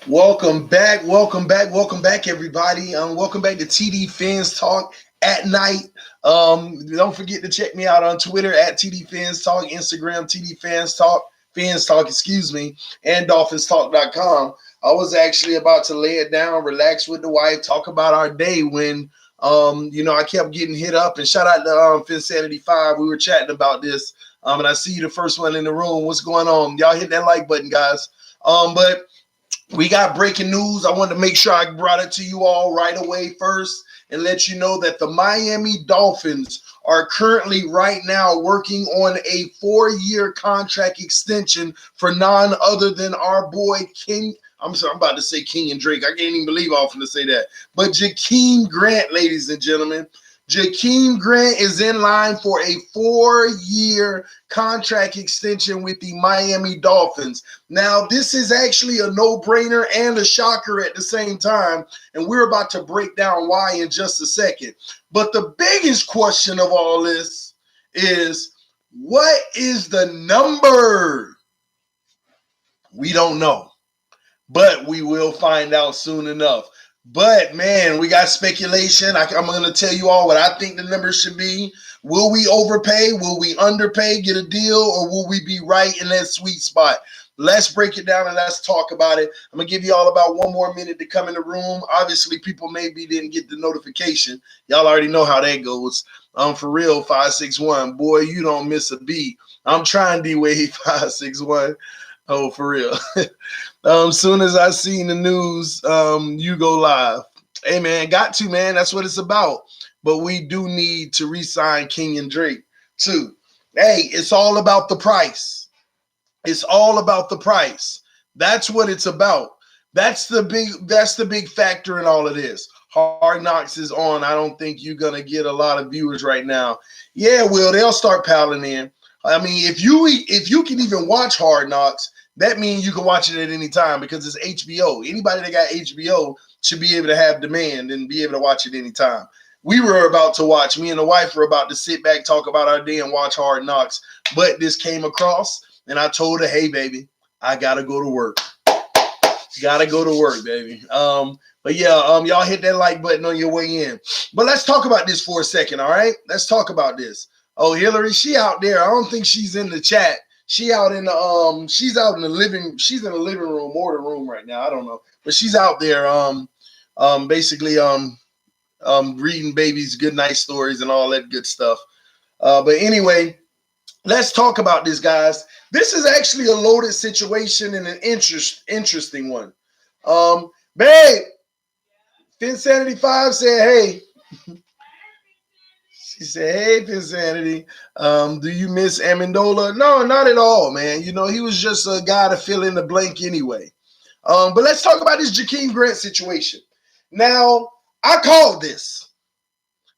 Welcome back, welcome back, welcome back, everybody. Welcome back to TD Fans Talk at night. Don't forget to check me out on Twitter at TD Fans Talk, Instagram TD Fans Talk, excuse me, and DolphinsTalk.com. I was actually about to lay it down, relax with the wife, talk about our day when I kept getting hit up. And shout out to Finsanity5. We were chatting about this. And I see you the first one in the room. What's going on? Y'all hit that like button, guys. But we got breaking news. I wanted to make sure I brought it to you all right away first and let you know that the Miami Dolphins are currently right now working on a 4-year contract extension for none other than our boy King. I'm sorry, I'm about to say King and Drake. I can't even believe I'm going to say that. But Jakeem Grant, ladies and gentlemen. Jakeem Grant is in line for a 4-year contract extension with the Miami Dolphins. Now, this is actually a no-brainer and a shocker at the same time, and we're about to break down why in just a second. But the biggest question of all this is, what is the number? We don't know, but we will find out soon enough. But, man, we got speculation. I'm going to tell you all what I think the number should be. Will we overpay? Will we underpay, get a deal, or will we be right in that sweet spot? Let's break it down and let's talk about it. I'm going to give you all about 1 more minute to come in the room. Obviously, people maybe didn't get the notification. Y'all already know how that goes. For real, 561. Boy, you don't miss a beat. I'm trying D-Wade 561. Oh, for real. Soon as I seen the news, you go live. Hey, man, got to, man. That's what it's about. But we do need to re-sign King and Drake, too. Hey, it's all about the price. It's all about the price. That's what it's about. That's the big factor in all of this. Hard Knocks is on. I don't think you're going to get a lot of viewers right now. Yeah, Will, they'll start piling in. I mean, if you can even watch Hard Knocks, that means you can watch it at any time because it's HBO. Anybody that got HBO should be able to have demand and be able to watch it anytime. Me and the wife were about to sit back, talk about our day and watch Hard Knocks, but this came across and I told her, hey, baby, I got to go to work. Gotta go to work, baby. But yeah, y'all hit that like button on your way in. But let's talk about this for a second, all right? Let's talk about this. Oh, Hillary, she out there. I don't think she's in the chat. She's in the living room or the room right now. I don't know. But she's out there basically reading babies good night stories and all that good stuff. But anyway, let's talk about this, guys. This is actually a loaded situation and an interesting one. Babe, Finsanity5 said, hey. She said, hey, Finsanity, do you miss Amendola? No, not at all, man. You know, he was just a guy to fill in the blank anyway. But let's talk about this Jakeem Grant situation. Now, I called this.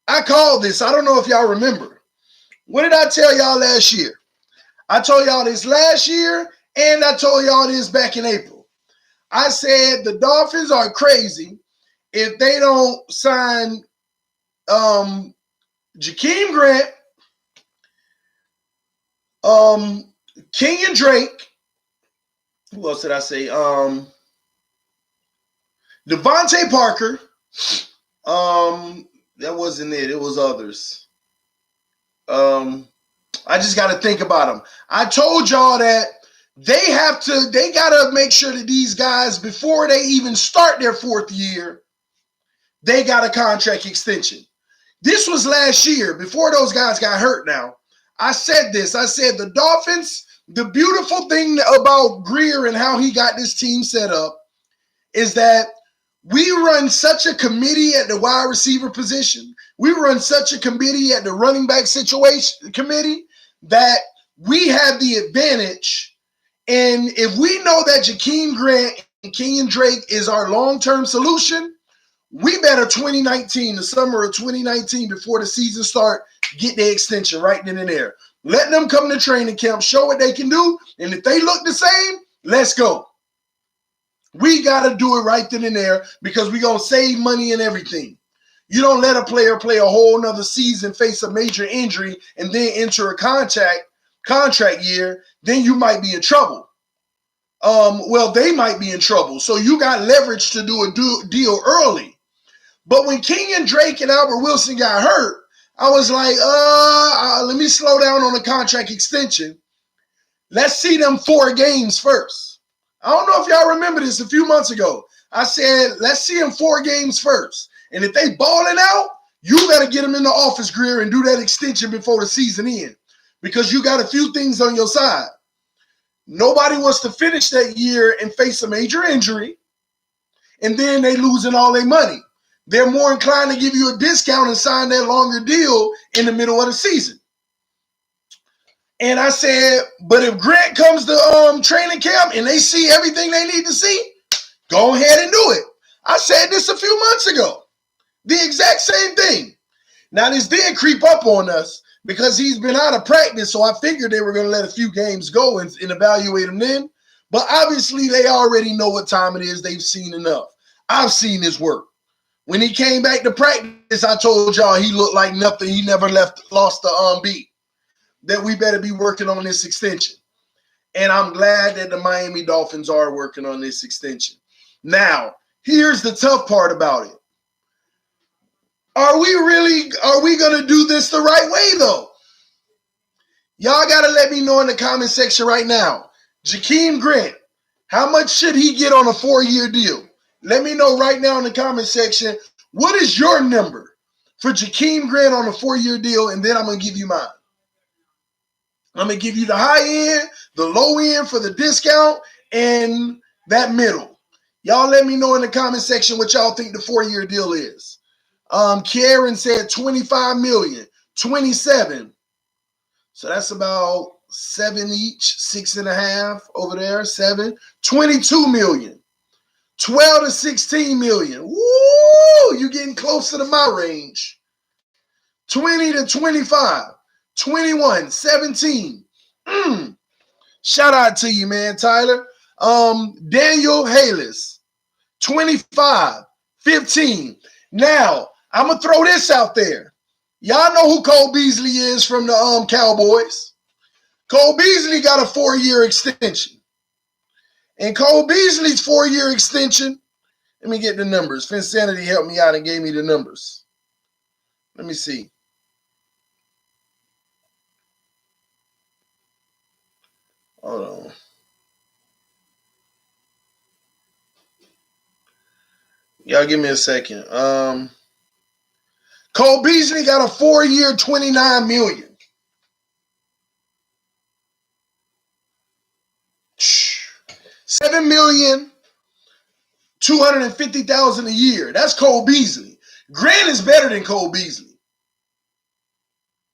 I don't know if y'all remember. What did I tell y'all last year? I told y'all this last year, and I told y'all this back in April. I said the Dolphins are crazy if they don't sign Jakeem Grant, King and Drake. Who else did I say? Devontae Parker. That wasn't it. It was others. I just got to think about them. I told y'all that they got to make sure that these guys, before they even start their 4th year, they got a contract extension. This was last year, before those guys got hurt now. I said this. I said the Dolphins, the beautiful thing about Greer and how he got this team set up is that we run such a committee at the wide receiver position. We run such a committee at the running back situation committee that we have the advantage. And if we know that Jakeem Grant and King and Drake is our long-term solution, we better the summer of 2019, before the season start, get the extension right then and there. Let them come to training camp, show what they can do, and if they look the same, let's go. We got to do it right then and there because we're going to save money and everything. You don't let a player play a whole nother season, face a major injury, and then enter a contract year, then you might be in trouble. well, they might be in trouble. So you got leverage to do a deal early. But when King and Drake and Albert Wilson got hurt, I was like, let me slow down on the contract extension. Let's see them 4 games first. I don't know if y'all remember this a few months ago. I said, let's see them 4 games first. And if they balling out, you got to get them in the office, Greer, and do that extension before the season ends. Because you got a few things on your side. Nobody wants to finish that year and face a major injury, and then they losing all their money. They're more inclined to give you a discount and sign that longer deal in the middle of the season. And I said, but if Grant comes to training camp and they see everything they need to see, go ahead and do it. I said this a few months ago. The exact same thing. Now, this did creep up on us because he's been out of practice, so I figured they were going to let a few games go and evaluate him then. But obviously, they already know what time it is. They've seen enough. I've seen his work. When he came back to practice, I told y'all he looked like nothing. He never lost the beat. That we better be working on this extension. And I'm glad that the Miami Dolphins are working on this extension. Now, here's the tough part about it. Are we going to do this the right way, though? Y'all got to let me know in the comment section right now. Jakeem Grant, how much should he get on a 4-year deal? Let me know right now in the comment section. What is your number for Jakeem Grant on a 4-year deal? And then I'm going to give you mine. I'm going to give you the high end, the low end for the discount, and that middle. Y'all let me know in the comment section what y'all think the 4-year deal is. Karen said 25 million, 27. So that's about 7 each, 6.5 over there, 7, 22 million, 12 to 16 million. Woo! You're getting closer to my range. 20 to 25, 21, 17. Shout out to you, man, Tyler. Daniel Halis, 25, 15. Now, I'm going to throw this out there. Y'all know who Cole Beasley is from the Cowboys. Cole Beasley got a 4-year extension. And Cole Beasley's 4-year extension, let me get the numbers. Finsanity helped me out and gave me the numbers. Let me see. Hold on. Y'all give me a second. Cole Beasley got a 4-year, $29 million. $7,250,000 a year. That's Cole Beasley. Grant is better than Cole Beasley.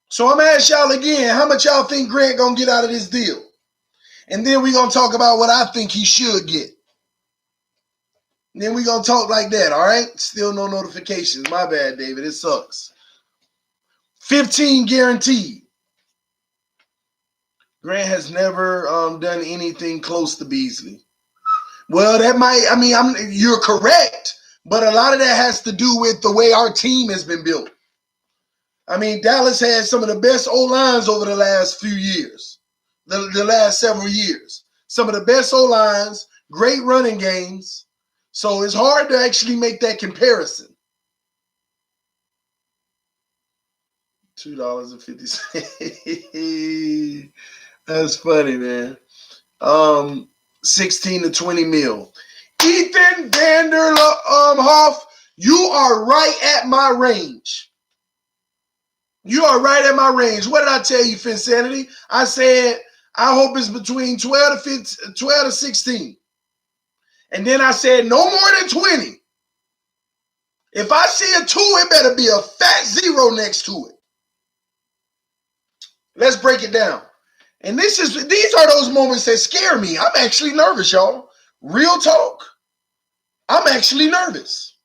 So I'm going to ask y'all again, how much y'all think Grant going to get out of this deal? And then we're going to talk about what I think he should get. And then we're going to talk like that, all right? Still no notifications. My bad, David. It sucks. 15 guaranteed. Grant has never done anything close to Beasley. Well, that might, you're correct, but a lot of that has to do with the way our team has been built. Dallas had some of the best O-lines over the last few years, the last several years. Some of the best O-lines, great running games. So it's hard to actually make that comparison. $2.50. That's funny, man. 16 to 20 mil. Ethan Vanderhoff, you are right at my range. You are right at my range. What did I tell you, Finsanity? I said, I hope it's between 12 to 16. And then I said, no more than 20. If I see a 2, it better be a fat 0 next to it. Let's break it down. And these are those moments that scare me. I'm actually nervous, y'all. Real talk. I'm actually nervous.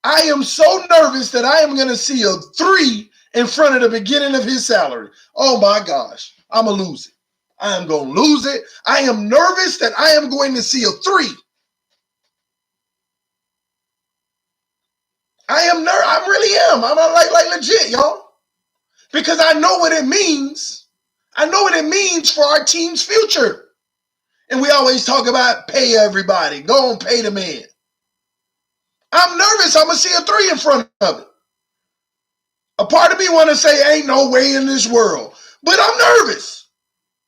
I am so nervous that I am going to see a 3 in front of the beginning of his salary. Oh my gosh. I'm going to lose it. I am going to lose it. I am nervous that I am going to see a 3. I really am. I'm like legit, y'all. Because I know what it means. I know what it means for our team's future. And we always talk about pay everybody. Go and pay the man. I'm nervous. I'm going to see a 3 in front of it. A part of me want to say ain't no way in this world. But I'm nervous.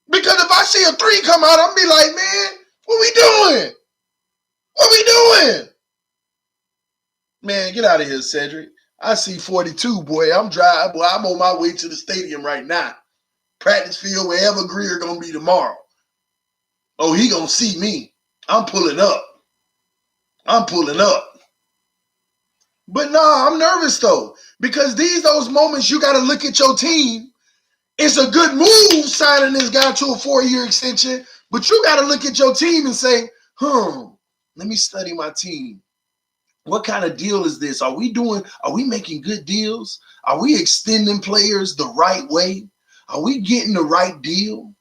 Because if I see a 3 come out, I'm going to be like, man, what we doing? What we doing? Man, get out of here, Cedric. I see 42, boy. I'm driving. Boy, I'm on my way to the stadium right now. Practice field, wherever Greer going to be tomorrow. Oh, he going to see me. I'm pulling up. I'm pulling up. But nah, I'm nervous though. Because those moments you got to look at your team. It's a good move signing this guy to a 4-year extension. But you got to look at your team and say, let me study my team. What kind of deal is this? Are we making good deals? Are we extending players the right way? Are we getting the right deal?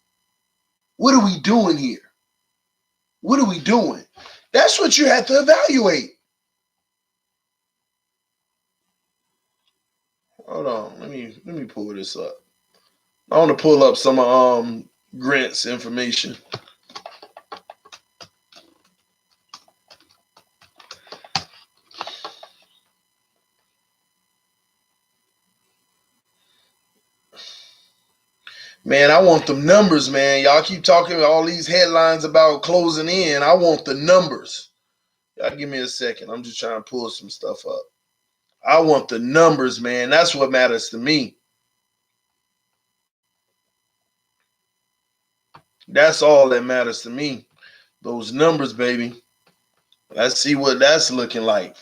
What are we doing here? What are we doing? That's what you have to evaluate. Hold on, let me pull this up. I want to pull up some Grant's information. Man, I want them numbers, man. Y'all keep talking all these headlines about closing in. I want the numbers. Y'all give me a second. I'm just trying to pull some stuff up. I want the numbers, man. That's what matters to me. That's all that matters to me. Those numbers, baby. Let's see what that's looking like.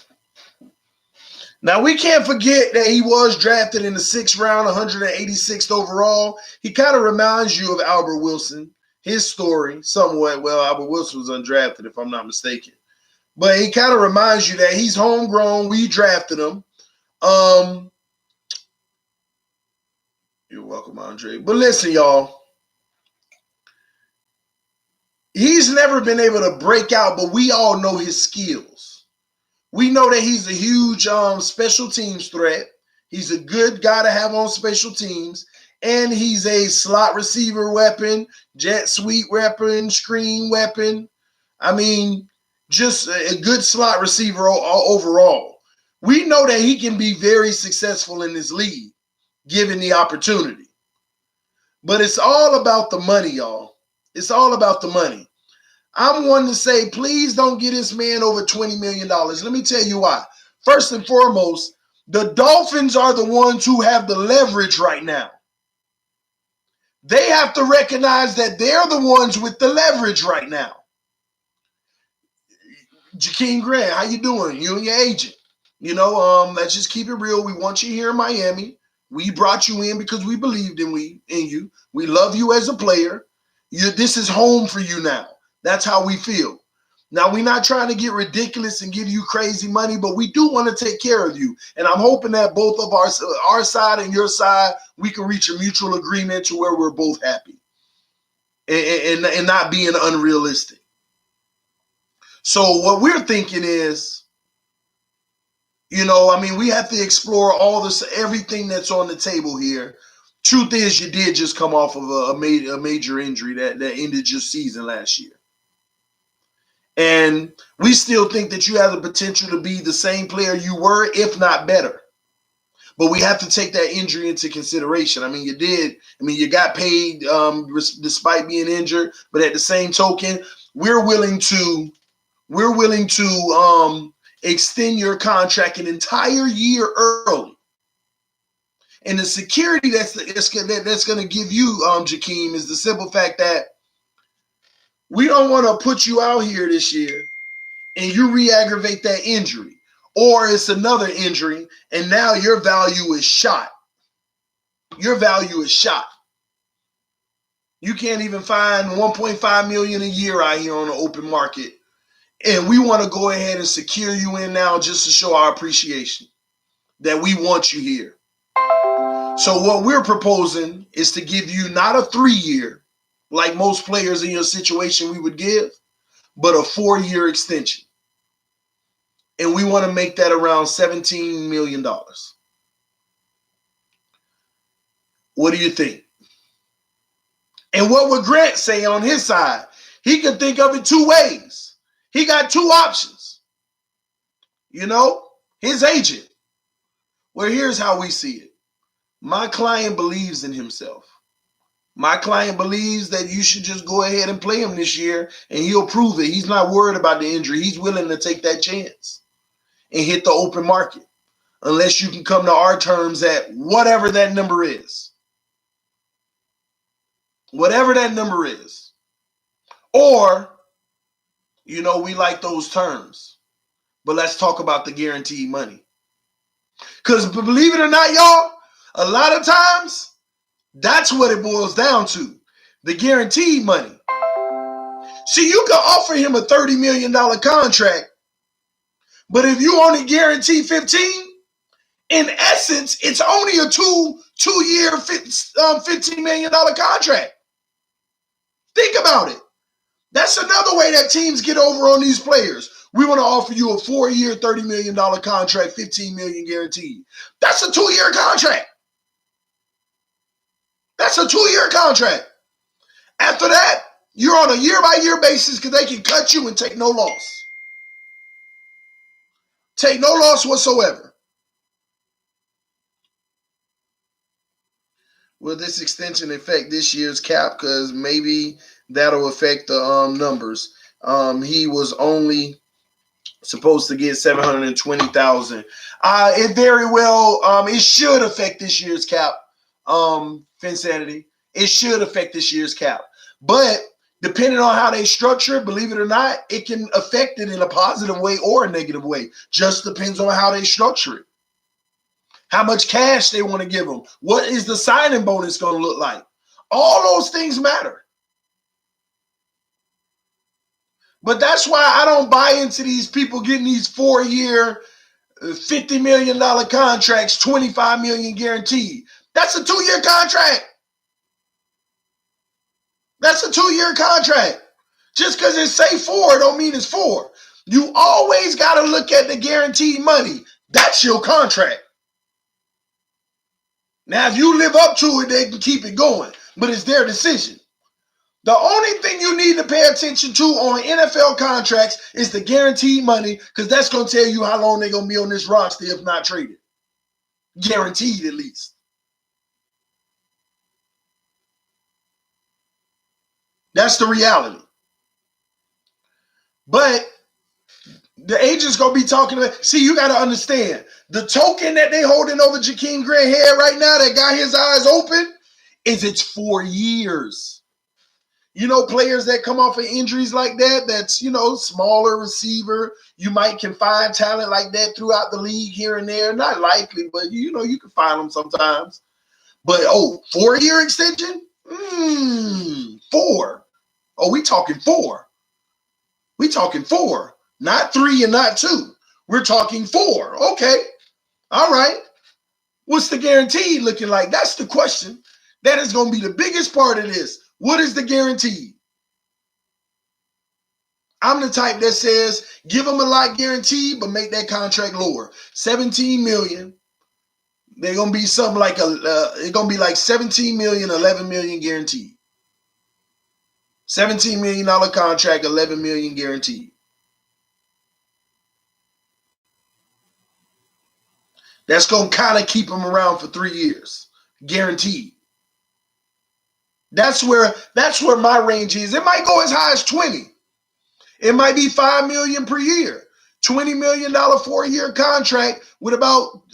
Now, we can't forget that he was drafted in the 6th round, 186th overall. He kind of reminds you of Albert Wilson, his story somewhat. Well, Albert Wilson was undrafted, if I'm not mistaken. But he kind of reminds you that he's homegrown. We drafted him. You're welcome, Andre. But listen, y'all. He's never been able to break out, but we all know his skills. We know that he's a huge special teams threat. He's a good guy to have on special teams. And he's a slot receiver weapon, jet sweep weapon, screen weapon. I mean, just a good slot receiver overall. We know that he can be very successful in this league, given the opportunity. But it's all about the money, y'all. It's all about the money. I'm one to say, please don't get this man over $20 million. Let me tell you why. First and foremost, the Dolphins are the ones who have the leverage right now. They have to recognize that they're the ones with the leverage right now. Jakeem Grant, how you doing? You and your agent. Let's just keep it real. We want you here in Miami. We brought you in because we believed in you. We love you as a player. This is home for you now. That's how we feel. Now, we're not trying to get ridiculous and give you crazy money, but we do want to take care of you. And I'm hoping that both of our side and your side, we can reach a mutual agreement to where we're both happy and not being unrealistic. So what we're thinking is, we have to explore everything that's on the table here. Truth is, you did just come off of a major injury that ended your season last year. And we still think that you have the potential to be the same player you were, if not better. But we have to take that injury into consideration. You did. You got paid despite being injured. But at the same token, we're willing to extend your contract an entire year early. And the security that's going to give you, Jakeem, is the simple fact that we don't want to put you out here this year and you re-aggravate that injury. Or it's another injury and now your value is shot. Your value is shot. You can't even find $1.5 million a year out here on the open market. And we want to go ahead and secure you in now just to show our appreciation that we want you here. So what we're proposing is to give you not a 3-year, like most players in your situation we would give, but a 4-year extension. And we want to make that around $17 million. What do you think? And what would Grant say on his side? He can think of it two ways. He got two options. His agent. Well, here's how we see it. My client believes in himself. My client believes that you should just go ahead and play him this year, and he'll prove it. He's not worried about the injury. He's willing to take that chance and hit the open market, unless you can come to our terms at whatever that number is. Whatever that number is. Or, we like those terms. But let's talk about the guaranteed money. Because believe it or not, y'all, a lot of times, that's what it boils down to. The guaranteed money. See, you can offer him a $30 million contract, but if you only guarantee 15, in essence, it's only a two-year, $15 million contract. Think about it. That's another way that teams get over on these players. We want to offer you a 4-year, $30 million contract, $15 million guaranteed. That's a 2-year contract. That's a 2-year contract. After that, you're on a year-by-year basis because they can cut you and take no loss. Take no loss whatsoever. Will this extension affect this year's cap? Because maybe that'll affect the numbers. He was only supposed to get $720,000. It very well, it should affect this year's cap. Finsanity. It should affect this year's cap. But depending on how they structure it, believe it or not, it can affect it in a positive way or a negative way. Just depends on how they structure it. How much cash they want to give them. What is the signing bonus going to look like? All those things matter. But that's why I don't buy into these people getting these 4-year, $50 million contracts, $25 million guaranteed. That's a 2-year contract. That's a 2-year contract. Just because it say 4 don't mean it's 4. You always got to look at the guaranteed money. That's your contract. Now, if you live up to it, they can keep it going, but it's their decision. The only thing you need to pay attention to on NFL contracts is the guaranteed money, because that's going to tell you how long they're going to be on this roster if not traded. Guaranteed, at least. That's the reality. But the agent's going to be talking about, see, you got to understand, the token that they holding over Jakeem Grant head right now that got his eyes open is it's 4 years. Players that come off of injuries like that, that's, smaller receiver, you might can find talent like that throughout the league here and there. Not likely, but, you can find them sometimes. But, 4-year extension? 4. Oh, we talking 4. We talking 4. Not 3 and not 2. We're talking 4. Okay. All right. What's the guarantee looking like? That's the question. That is going to be the biggest part of this. What is the guarantee? I'm the type that says give them a lot guaranteed, but make that contract lower. $17 million. They're going to be something like it's going to be like $17 million, $11 million guaranteed. $17 million contract, $11 million guaranteed. That's going to kind of keep them around for 3 years, guaranteed. That's where my range is. It might go as high as 20. It might be $5 million per year. $20 million 4-year contract with about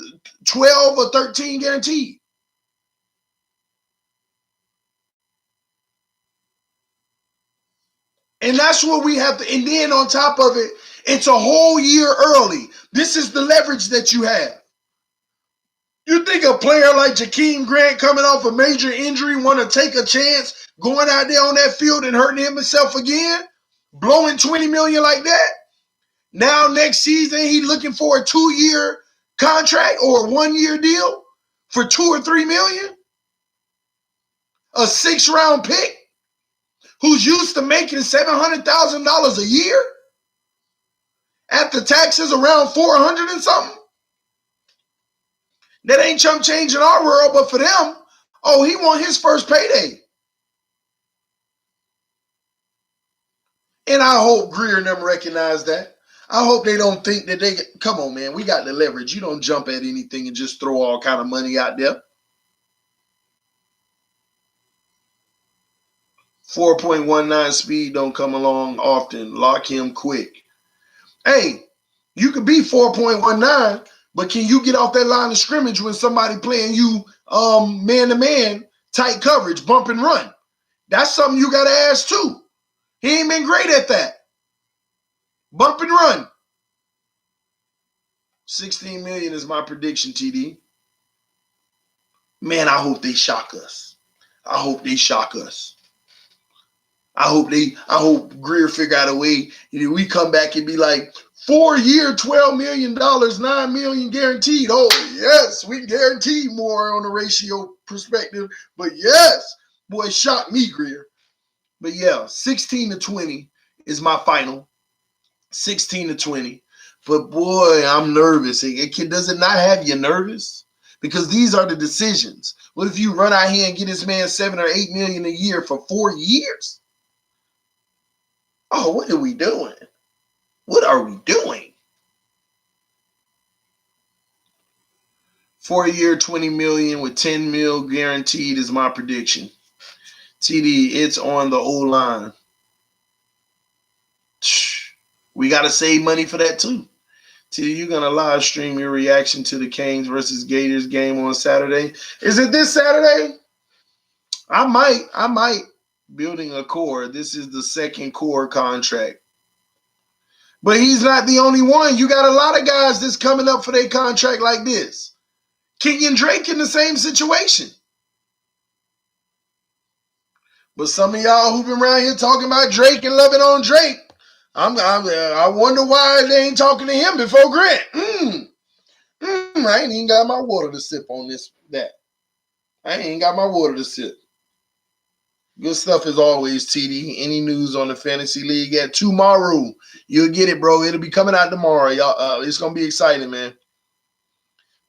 12 or 13 guaranteed. And that's what we have to, and then on top of it, it's a whole year early. This is the leverage that you have. You think a player like Jakeem Grant coming off a major injury want to take a chance going out there on that field and hurting himself again? Blowing $20 million like that? Now next season he looking for a 2-year contract or a 1-year deal for $2 or $3 million? A 6th-round pick who's used to making $700,000 a year? After taxes around 400 and something? That ain't chump change in our world, but for them, he want his first payday. And I hope Greer and them recognize that. I hope they don't think that come on, man, we got the leverage. You don't jump at anything and just throw all kind of money out there. 4.19 speed don't come along often. Lock him quick. Hey, you could be 4.19, but can you get off that line of scrimmage when somebody playing you man-to-man, tight coverage, bump and run? That's something you got to ask too. He ain't been great at that. Bump and run. 16 million is my prediction, TD. Man, I hope they shock us. I hope they shock us. I hope Greer figure out a way. We come back and be like, 4-year, $12 million, $9 million guaranteed. Oh, yes, we guarantee more on a ratio perspective. But yes, boy, shock me, Greer. But yeah, 16-20 is my final. 16-20. But boy, I'm nervous. Does it not have you nervous? Because these are the decisions. What if you run out here and get this man $7 or $8 million a year for 4 years? Oh, what are we doing? What are we doing? 4-year, $20 million with $10 mil guaranteed is my prediction. TD, it's on the O-line. We got to save money for that too. TD, you're going to live stream your reaction to the Canes versus Gators game on Saturday. Is it this Saturday? I might. Building a core. This is the second core contract. But he's not the only one. You got a lot of guys that's coming up for their contract like this. Kenyon Drake in the same situation. But some of y'all who've been around here talking about Drake and loving on Drake, I wonder why they ain't talking to him before Grant. I ain't even got my water to sip on that. I ain't got my water to sip. Good stuff as always, TD. Any news on the Fantasy League at tomorrow? You'll get it, bro. It'll be coming out tomorrow. Y'all, it's going to be exciting, man.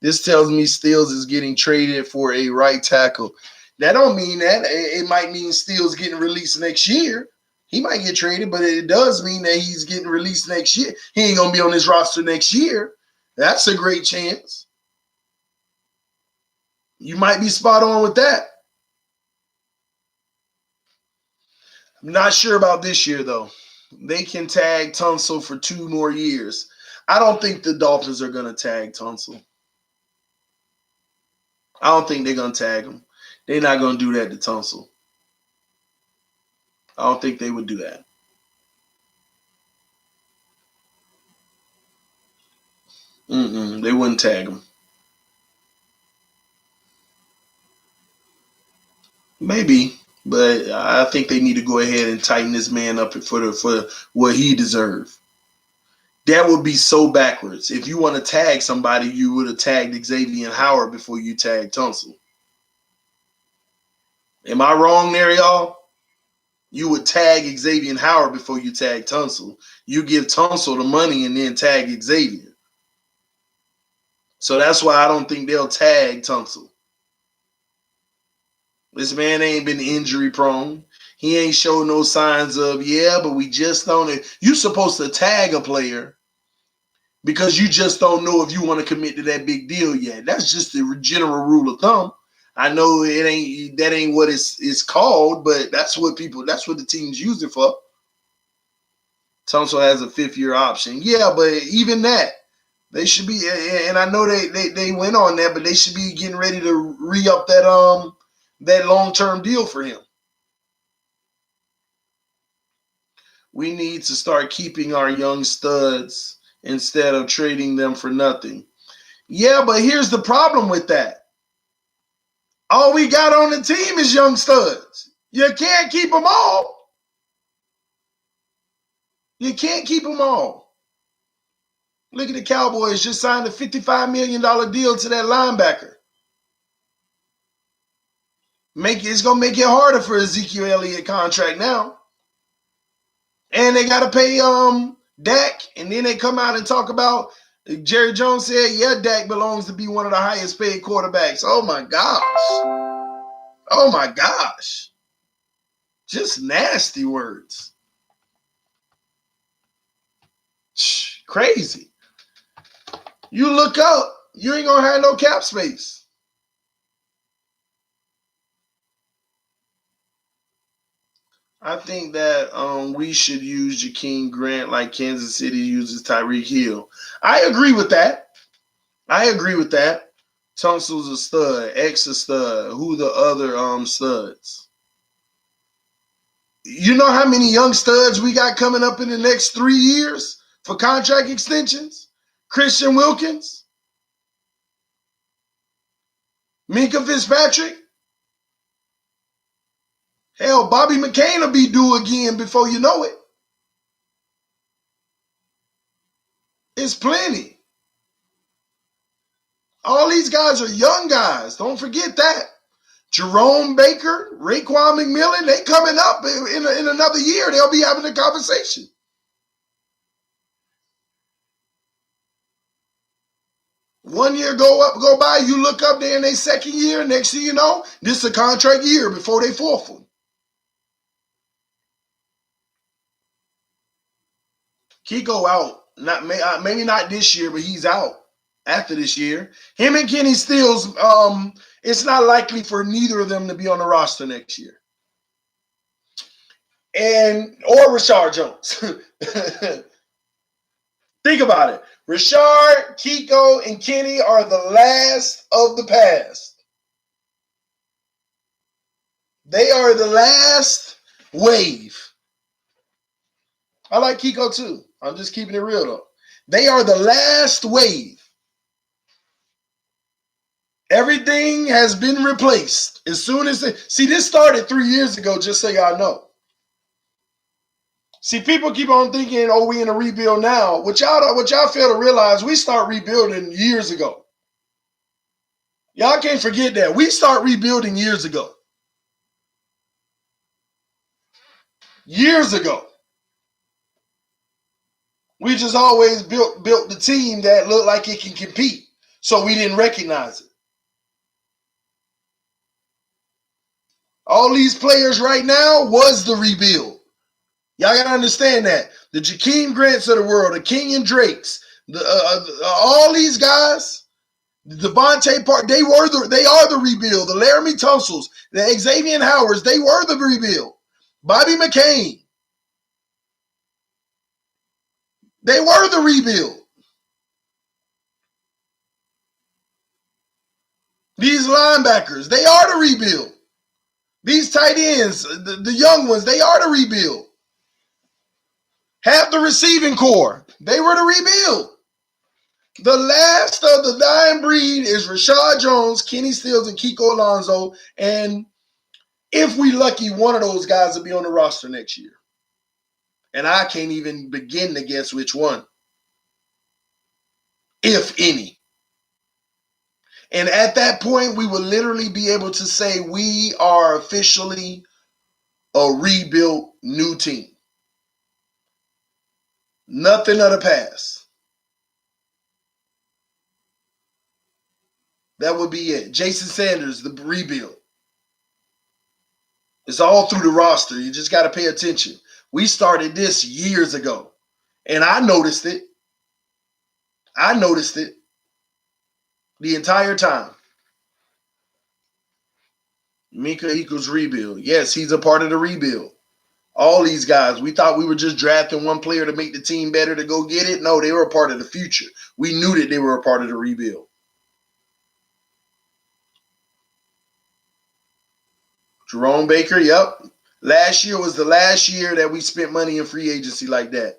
This tells me Stills is getting traded for a right tackle. That don't mean that. It might mean Stills getting released next year. He might get traded, but it does mean that he's getting released next year. He ain't going to be on this roster next year. That's a great chance. You might be spot on with that. I'm not sure about this year, though. They can tag Tunsil for 2 more years. I don't think the Dolphins are going to tag Tunsil. I don't think they're going to tag him. They're not going to do that to Tunsil. I don't think they would do that. They wouldn't tag him. Maybe, but I think they need to go ahead and tighten this man up for what he deserves. That would be so backwards. If you want to tag somebody, you would have tagged Xavier Howard before you tagged Tunsil. Am I wrong there, y'all? You would tag Xavier Howard before you tag Tunsil. You give Tunsil the money and then tag Xavier. So that's why I don't think they'll tag Tunsil. This man ain't been injury prone. He ain't showed no signs of, but we just don't. You're supposed to tag a player because you just don't know if you want to commit to that big deal yet. That's just the general rule of thumb. I know that ain't what it's called, but that's what the teams use it for. Tunsil has a 5th-year option. Yeah, but even that, they should be, and I know they went on that, but they should be getting ready to re-up that long-term deal for him. We need to start keeping our young studs instead of trading them for nothing. Yeah, but here's the problem with that. All we got on the team is young studs. You can't keep them all. You can't keep them all. Look at the Cowboys just signed a $55 million deal to that linebacker. It's going to make it harder for Ezekiel Elliott contract now. And they got to pay Dak, and then they come out and talk about Jerry Jones said, Dak belongs to be one of the highest paid quarterbacks. Oh my gosh. Just nasty words. Crazy. You look up, you ain't gonna have no cap space. I think that we should use Jakeem Grant like Kansas City uses Tyreek Hill. I agree with that. Tunsil's a stud. X a stud. Who the other studs? You know how many young studs we got coming up in the next 3 years for contract extensions? Christian Wilkins, Minka Fitzpatrick. Hell, Bobby McCain will be due again before you know it. It's plenty. All these guys are young guys. Don't forget that. Jerome Baker, Raekwon McMillan, they coming up in another year. They'll be having a conversation. One year go by, you look up there in their second year. Next thing you know, this is a contract year before they fourth one. Kiko out. Maybe not this year, but he's out after this year. Him and Kenny Stills, it's not likely for neither of them to be on the roster next year. Or Rashard Jones. Think about it. Rashard, Kiko, and Kenny are the last of the past. They are the last wave. I like Kiko too. I'm just keeping it real though. They are the last wave. Everything has been replaced. As soon as this started 3 years ago, just so y'all know. See, people keep on thinking, oh, we in a rebuild now. What y'all fail to realize, we start rebuilding years ago. Y'all can't forget that. We start rebuilding years ago. Years ago. We just always built the team that looked like it can compete. So we didn't recognize it. All these players right now was the rebuild. Y'all got to understand that. The Jakeem Grants of the world, the Kenyon Drakes, all these guys, the Devontae Park, they are the rebuild. The Laramie Tunsils, the Xavier Howards, they were the rebuild. Bobby McCain, they were the rebuild. These linebackers, they are the rebuild. These tight ends, the young ones, they are the rebuild. Half the receiving core, they were the rebuild. The last of the dying breed is Rashard Jones, Kenny Stills, and Kiko Alonso. And if we lucky, one of those guys will be on the roster next year. And I can't even begin to guess which one, if any. And at that point, we will literally be able to say we are officially a rebuilt new team. Nothing of the past. That would be it. Jason Sanders, the rebuild. It's all through the roster. You just got to pay attention. We started this years ago, and I noticed it. The entire time. Minka equals rebuild. Yes, he's a part of the rebuild. All these guys, we thought we were just drafting one player to make the team better to go get it. No, they were a part of the future. We knew that they were a part of the rebuild. Jerome Baker, yep. Last year was the last year that we spent money in free agency like that.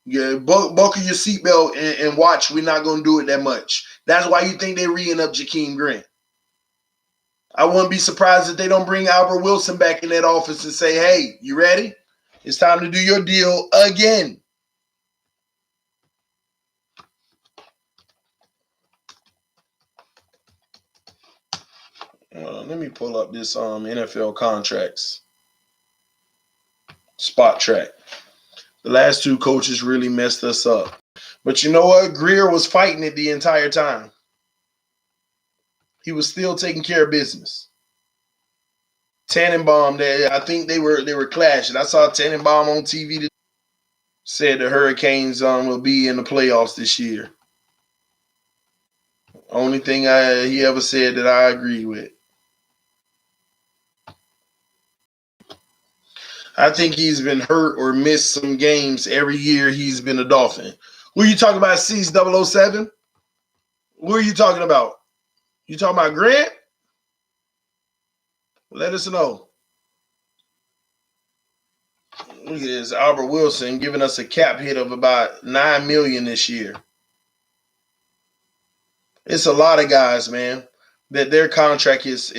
Yeah, buckle your seatbelt and watch. We're not going to do it that much. That's why you think they're reing up Jakeem Grant. I wouldn't be surprised if they don't bring Albert Wilson back in that office and say, hey, you ready? It's time to do your deal again. Let me pull up this NFL contracts spot track. The last two coaches really messed us up. But you know what? Greer was fighting it the entire time. He was still taking care of business. Tannenbaum, I think they were clashing. I saw Tannenbaum on TV. said the Hurricanes will be in the playoffs this year. Only thing he ever said that I agree with. I think he's been hurt or missed some games every year he's been a Dolphin. Who are you talking about, C007? Who are you talking about? You talking about Grant? Let us know. Look at this. Albert Wilson giving us a cap hit of about $9 million this year. It's a lot of guys, man, that their contract is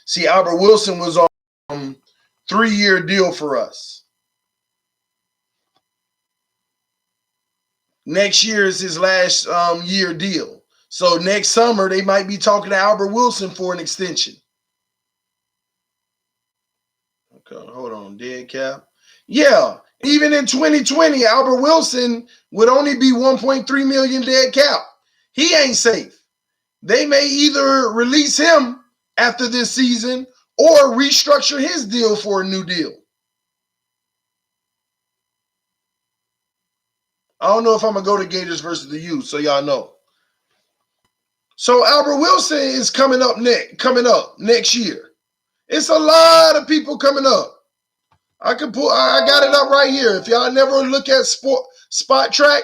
see, Albert Wilson was on 3-year deal for us. Next year is his last year deal. So next summer they might be talking to Albert Wilson for an extension. Okay, hold on, dead cap. Yeah, even in 2020, Albert Wilson would only be 1.3 million dead cap. He ain't safe. They may either release him after this season or restructure his deal for a new deal. I don't know if I'm going to go to Gators versus the U, so y'all know. So Albert Wilson is coming up next year. It's a lot of people coming up. I got it up right here. If y'all never look at Spot Track,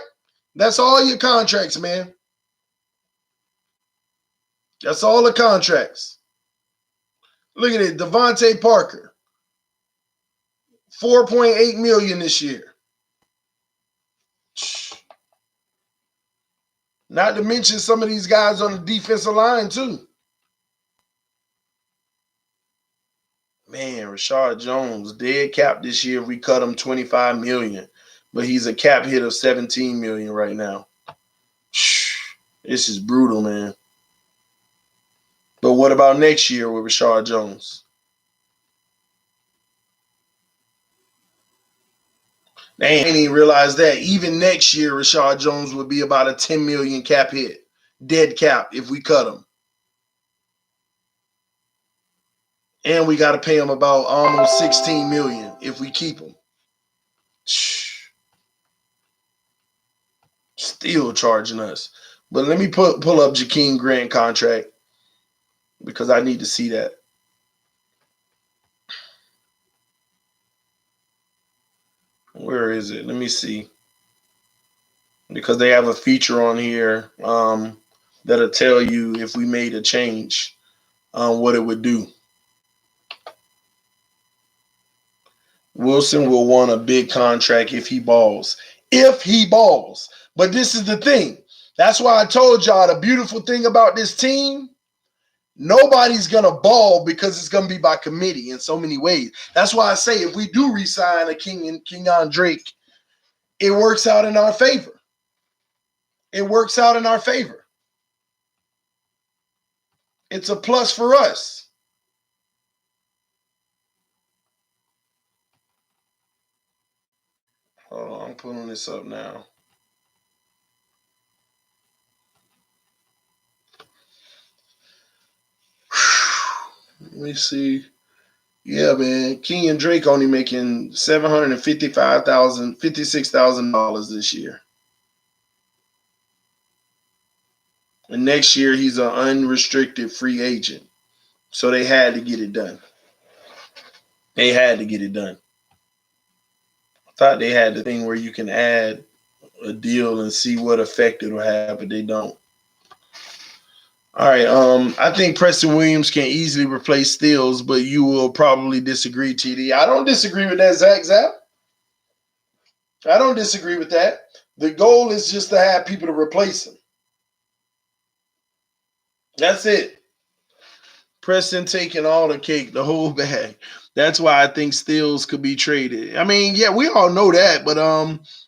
that's all your contracts, man. That's all the contracts. Look at it. Devontae Parker, $4.8 million this year. Not to mention some of these guys on the defensive line, too. Man, Rashard Jones, dead cap this year. We cut him $25 million, but he's a cap hit of $17 million right now. This is brutal, man. But what about next year with Rashard Jones? They ain't even realized that. Even next year, Rashard Jones would be about a $10 million cap hit. Dead cap if we cut him. And we got to pay him about almost $16 million if we keep him. Still charging us. But let me pull up Jakeem Grant contract because I need to see that. Where is it? Let me see. Because they have a feature on here that'll tell you if we made a change, what it would do. Wilson will want a big contract if he balls. If he balls. But this is the thing. That's why I told y'all the beautiful thing about this team, nobody's going to ball because it's going to be by committee in so many ways. That's why I say if we do re-sign a Kenyon Drake, it works out in our favor. It works out in our favor. It's a plus for us. Hold on, I'm pulling this up now. Let me see. Yeah, man. Kenyon Drake only making $56,000 this year. And next year, he's an unrestricted free agent. So they had to get it done. They had to get it done. I thought they had the thing where you can add a deal and see what effect it'll have, but they don't. All right. I think Preston Williams can easily replace Stills, but you will probably disagree, TD. I don't disagree with that, Zach. I don't disagree with that. The goal is just to have people to replace him. That's it. Preston taking all the cake, the whole bag. That's why I think Stills could be traded. I mean, yeah, we all know that, but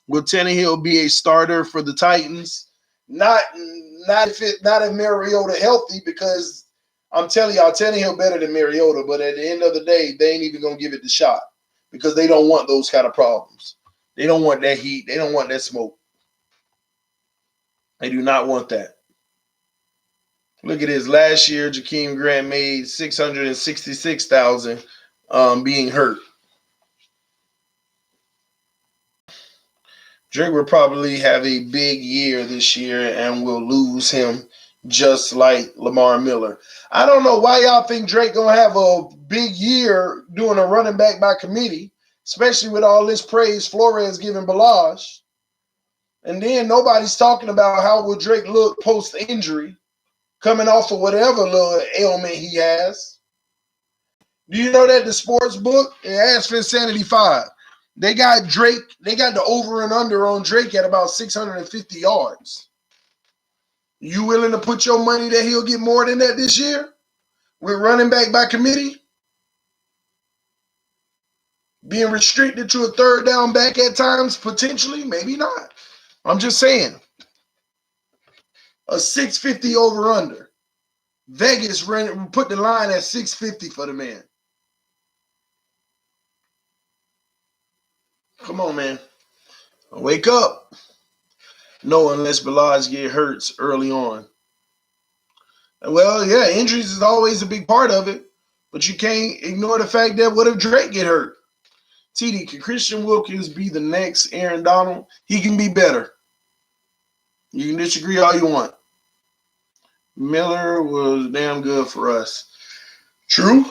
will Tannehill be a starter for the Titans? Not if Mariota healthy, because I'm telling y'all, Tannehill better than Mariota, but at the end of the day, they ain't even gonna give it the shot because they don't want those kind of problems. They don't want that heat. They don't want that smoke. They do not want that. Look at this. Last year, Jakeem Grant made $666,000 being hurt. Drake will probably have a big year this year and will lose him just like Lamar Miller. I don't know why y'all think Drake gonna have a big year doing a running back by committee, especially with all this praise Flores giving Balaj. And then nobody's talking about how will Drake look post injury, coming off of whatever little ailment he has. Do you know that the sports book, Ask for Insanity 5, they got Drake, they got the over and under on Drake at about 650 yards. You willing to put your money that he'll get more than that this year? With running back by committee? Being restricted to a third down back at times, potentially, maybe not. I'm just saying. A 650 over under. Vegas put the line at 650 for the man. Come on, man. Wake up. No, unless Balaj get hurt early on. Well, yeah, injuries is always a big part of it, but you can't ignore the fact that what if Drake get hurt? TD, can Christian Wilkins be the next Aaron Donald? He can be better. You can disagree all you want. Miller was damn good for us. True.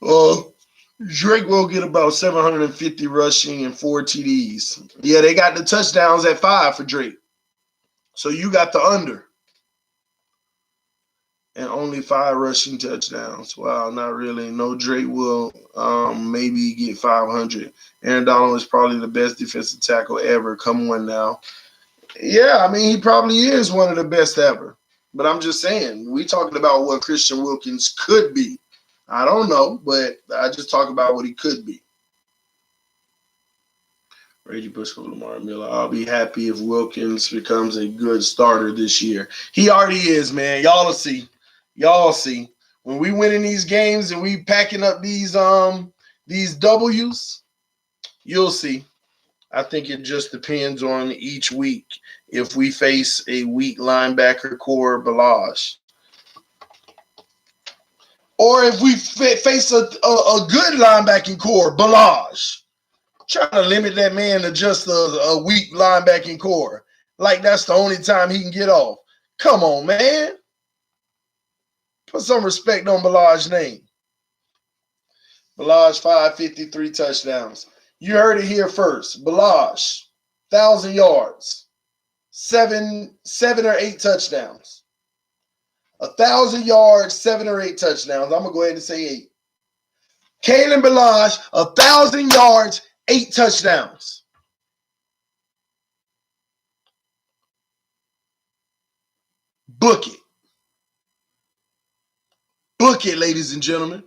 Drake will get about 750 rushing and 4 TDs. Yeah, they got the touchdowns at 5 for Drake. So you got the under. And only 5 rushing touchdowns. Wow, not really. No, Drake will maybe get 500. Aaron Donald is probably the best defensive tackle ever. Come on now. Yeah, I mean, he probably is one of the best ever. But I'm just saying, we talking about what Christian Wilkins could be. I don't know, but I just talk about what he could be. Reggie Bush for Lamar Miller. I'll be happy if Wilkins becomes a good starter this year. He already is, man. Y'all will see. Y'all see. When we winning these games and we packing up these W's, you'll see. I think it just depends on each week. If we face a weak linebacker core, Balaj, or if we face a good linebacking core, Balaj. Trying to limit that man to just a weak linebacking core. Like that's the only time he can get off. Come on, man. Put some respect on Balaj's name. Balaj, 553 touchdowns. You heard it here first. Balaj, 1,000 yards, 7 or 8 touchdowns. 1,000 yards, 7 or 8 touchdowns. I'm going to go ahead and say 8. Kalen Balaj, 1,000 yards, 8 touchdowns. Book it. Book it, ladies and gentlemen.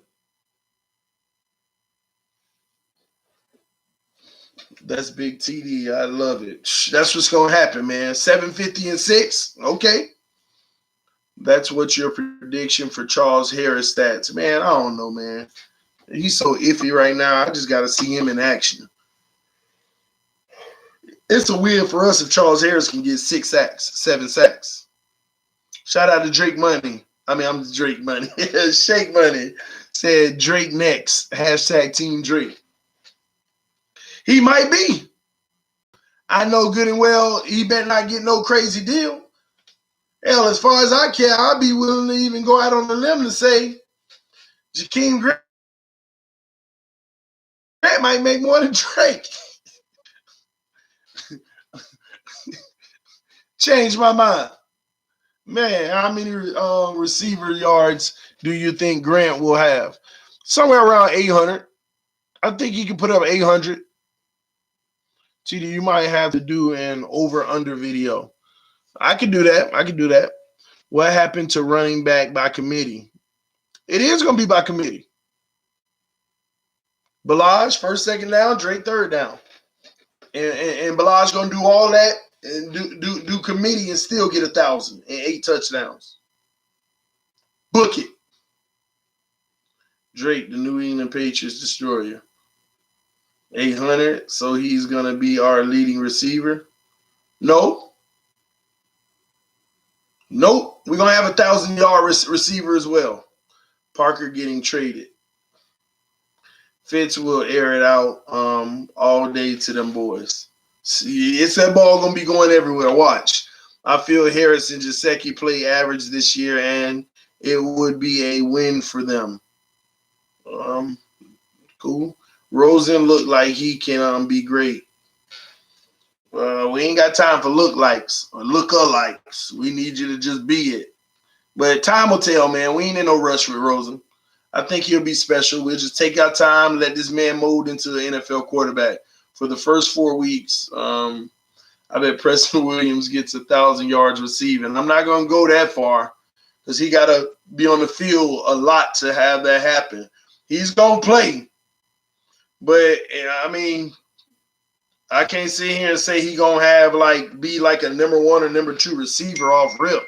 That's big TD. I love it. That's what's going to happen, man. 750 and 6. Okay. That's what your prediction for Charles Harris stats. Man, I don't know, man. He's so iffy right now. I just got to see him in action. It's a win for us if Charles Harris can get 6 sacks, 7 sacks. Shout out to Drake Money. I'm Drake Money. Shake Money said Drake next. Hashtag Team Drake. He might be. I know good and well he better not get no crazy deal. Hell, as far as I care, I'd be willing to even go out on the limb to say Jakeem Grant might make more than Drake. Change my mind. Man, how many receiver yards do you think Grant will have? Somewhere around 800. I think he can put up 800. TD, you might have to do an over-under video. I can do that. What happened to running back by committee? It is going to be by committee. Balaj, first, second down, Drake, third down. And Balaj going to do all that and do committee and still get 1,000 and 8 touchdowns. Book it. Drake, the New England Patriots destroyer. 800, so he's going to be our leading receiver. Nope. We're going to have 1,000-yard receiver as well. Parker getting traded. Fitz will air it out all day to them boys. See, it's that ball gonna be going everywhere. Watch. I feel Harris and Jaceki play average this year, and it would be a win for them. Um, cool. Rosen looked like he can be great. We ain't got time for look likes or look-alikes. We need you to just be it. But time will tell, man. We ain't in no rush with Rosen. I think he'll be special. We'll just take our time, let this man mold into an NFL quarterback. For the first 4 weeks, I bet Preston Williams gets 1,000 yards receiving. I'm not going to go that far because he got to be on the field a lot to have that happen. He's going to play. But, I mean, I can't sit here and say he going to be like a number 1 or number 2 receiver off rip.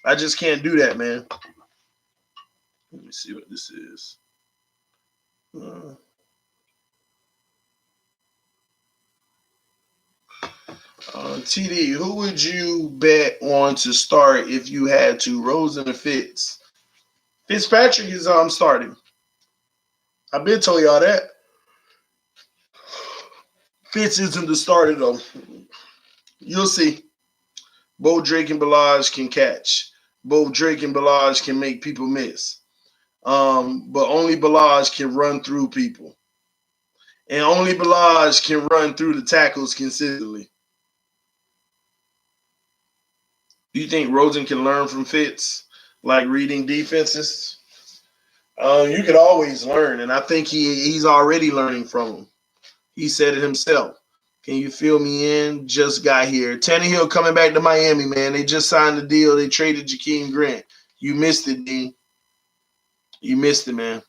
I just can't do that, man. Let me see what this is. TD, who would you bet on to start if you had to? Rosen or Fitz? Fitzpatrick is starting. I've been told y'all that. Fitz isn't the starter though. You'll see. Both Drake and Balaj can catch. Both Drake and Balaj can make people miss. But only Balaj can run through people. And only Balaj can run through the tackles consistently. Do you think Rosen can learn from Fitz, like reading defenses? You could always learn, and I think he's already learning from him. He said it himself. Can you fill me in? Just got here. Tannehill coming back to Miami, man. They just signed the deal. They traded Jakeem Grant. You missed it, D. You missed it, man.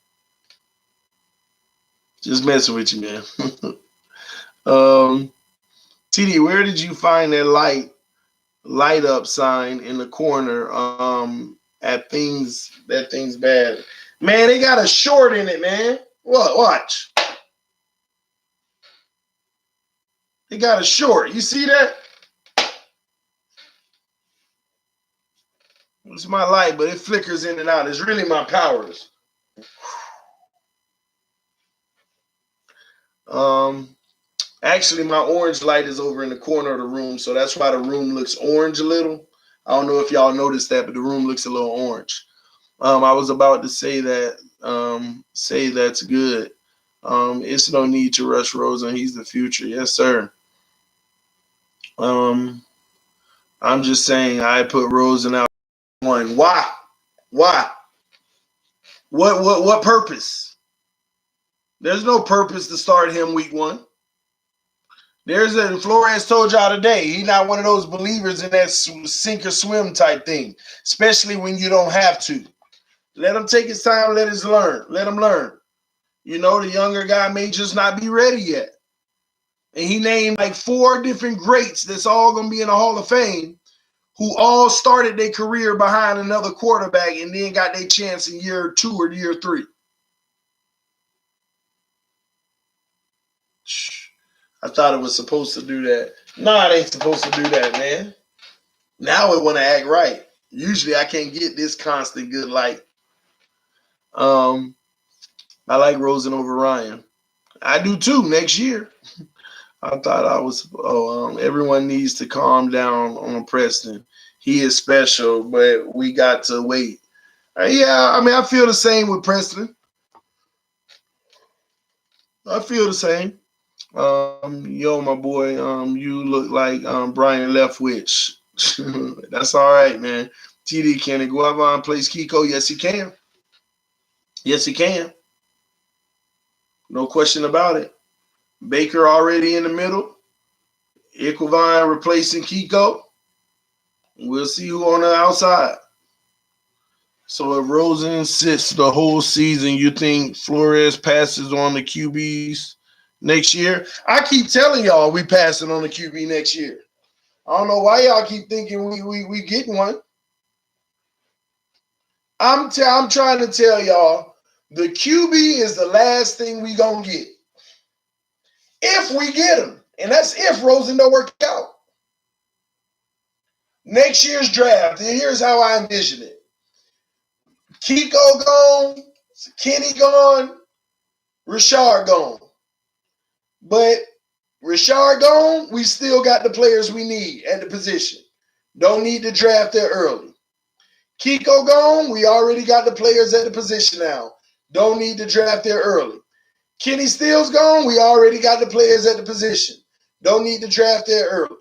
Just messing with you, man. TD, where did you find that light up sign in the corner at things bad? Man, they got a short in it, man. What? Watch. They got a short. You see that? It's my light, but it flickers in and out. It's really my powers. Actually, my orange light is over in the corner of the room, so that's why the room looks orange a little. I don't know if y'all noticed that, but the room looks a little orange. I was about to say that. Say that's good. It's no need to rush Rosen. He's the future. Yes, sir. I'm just saying I put Rosen out one. Why? Why? What purpose? There's no purpose to start him week 1. Flores told y'all today, he's not one of those believers in that sink or swim type thing, especially when you don't have to. Let him take his time, let him learn. You know, the younger guy may just not be ready yet. And he named like 4 different greats that's all going to be in the Hall of Fame who all started their career behind another quarterback and then got their chance in year 2 or year 3. I thought it was supposed to do that. Nah, it ain't supposed to do that, man. Now it want to act right. Usually I can't get this constant good light. I like Rosen over Ryan. I do too next year. I thought I was. Everyone needs to calm down on Preston. He is special, but we got to wait. Yeah, I mean, I feel the same with Preston. I feel the same. Yo, my boy, you look like Brian Leftwich. That's all right, man. TD, can Guavon plays Kiko? Yes, he can. Yes, he can. No question about it. Baker already in the middle. Iguavon replacing Kiko. We'll see who on the outside. So if Rosen sits the whole season, you think Flores passes on the QBs next year? I keep telling y'all we passing on the QB next year. I don't know why y'all keep thinking we getting one. I'm trying to tell y'all the QB is the last thing we gonna get. If we get him. And that's if Rosen don't work out. Next year's draft, and here's how I envision it. Kiko gone, Kenny gone, Rashard gone. But Rashard gone, we still got the players we need at the position. Don't need to draft there early. Kiko gone, we already got the players at the position now. Don't need to draft there early. Kenny Steele's gone, we already got the players at the position. Don't need to draft there early.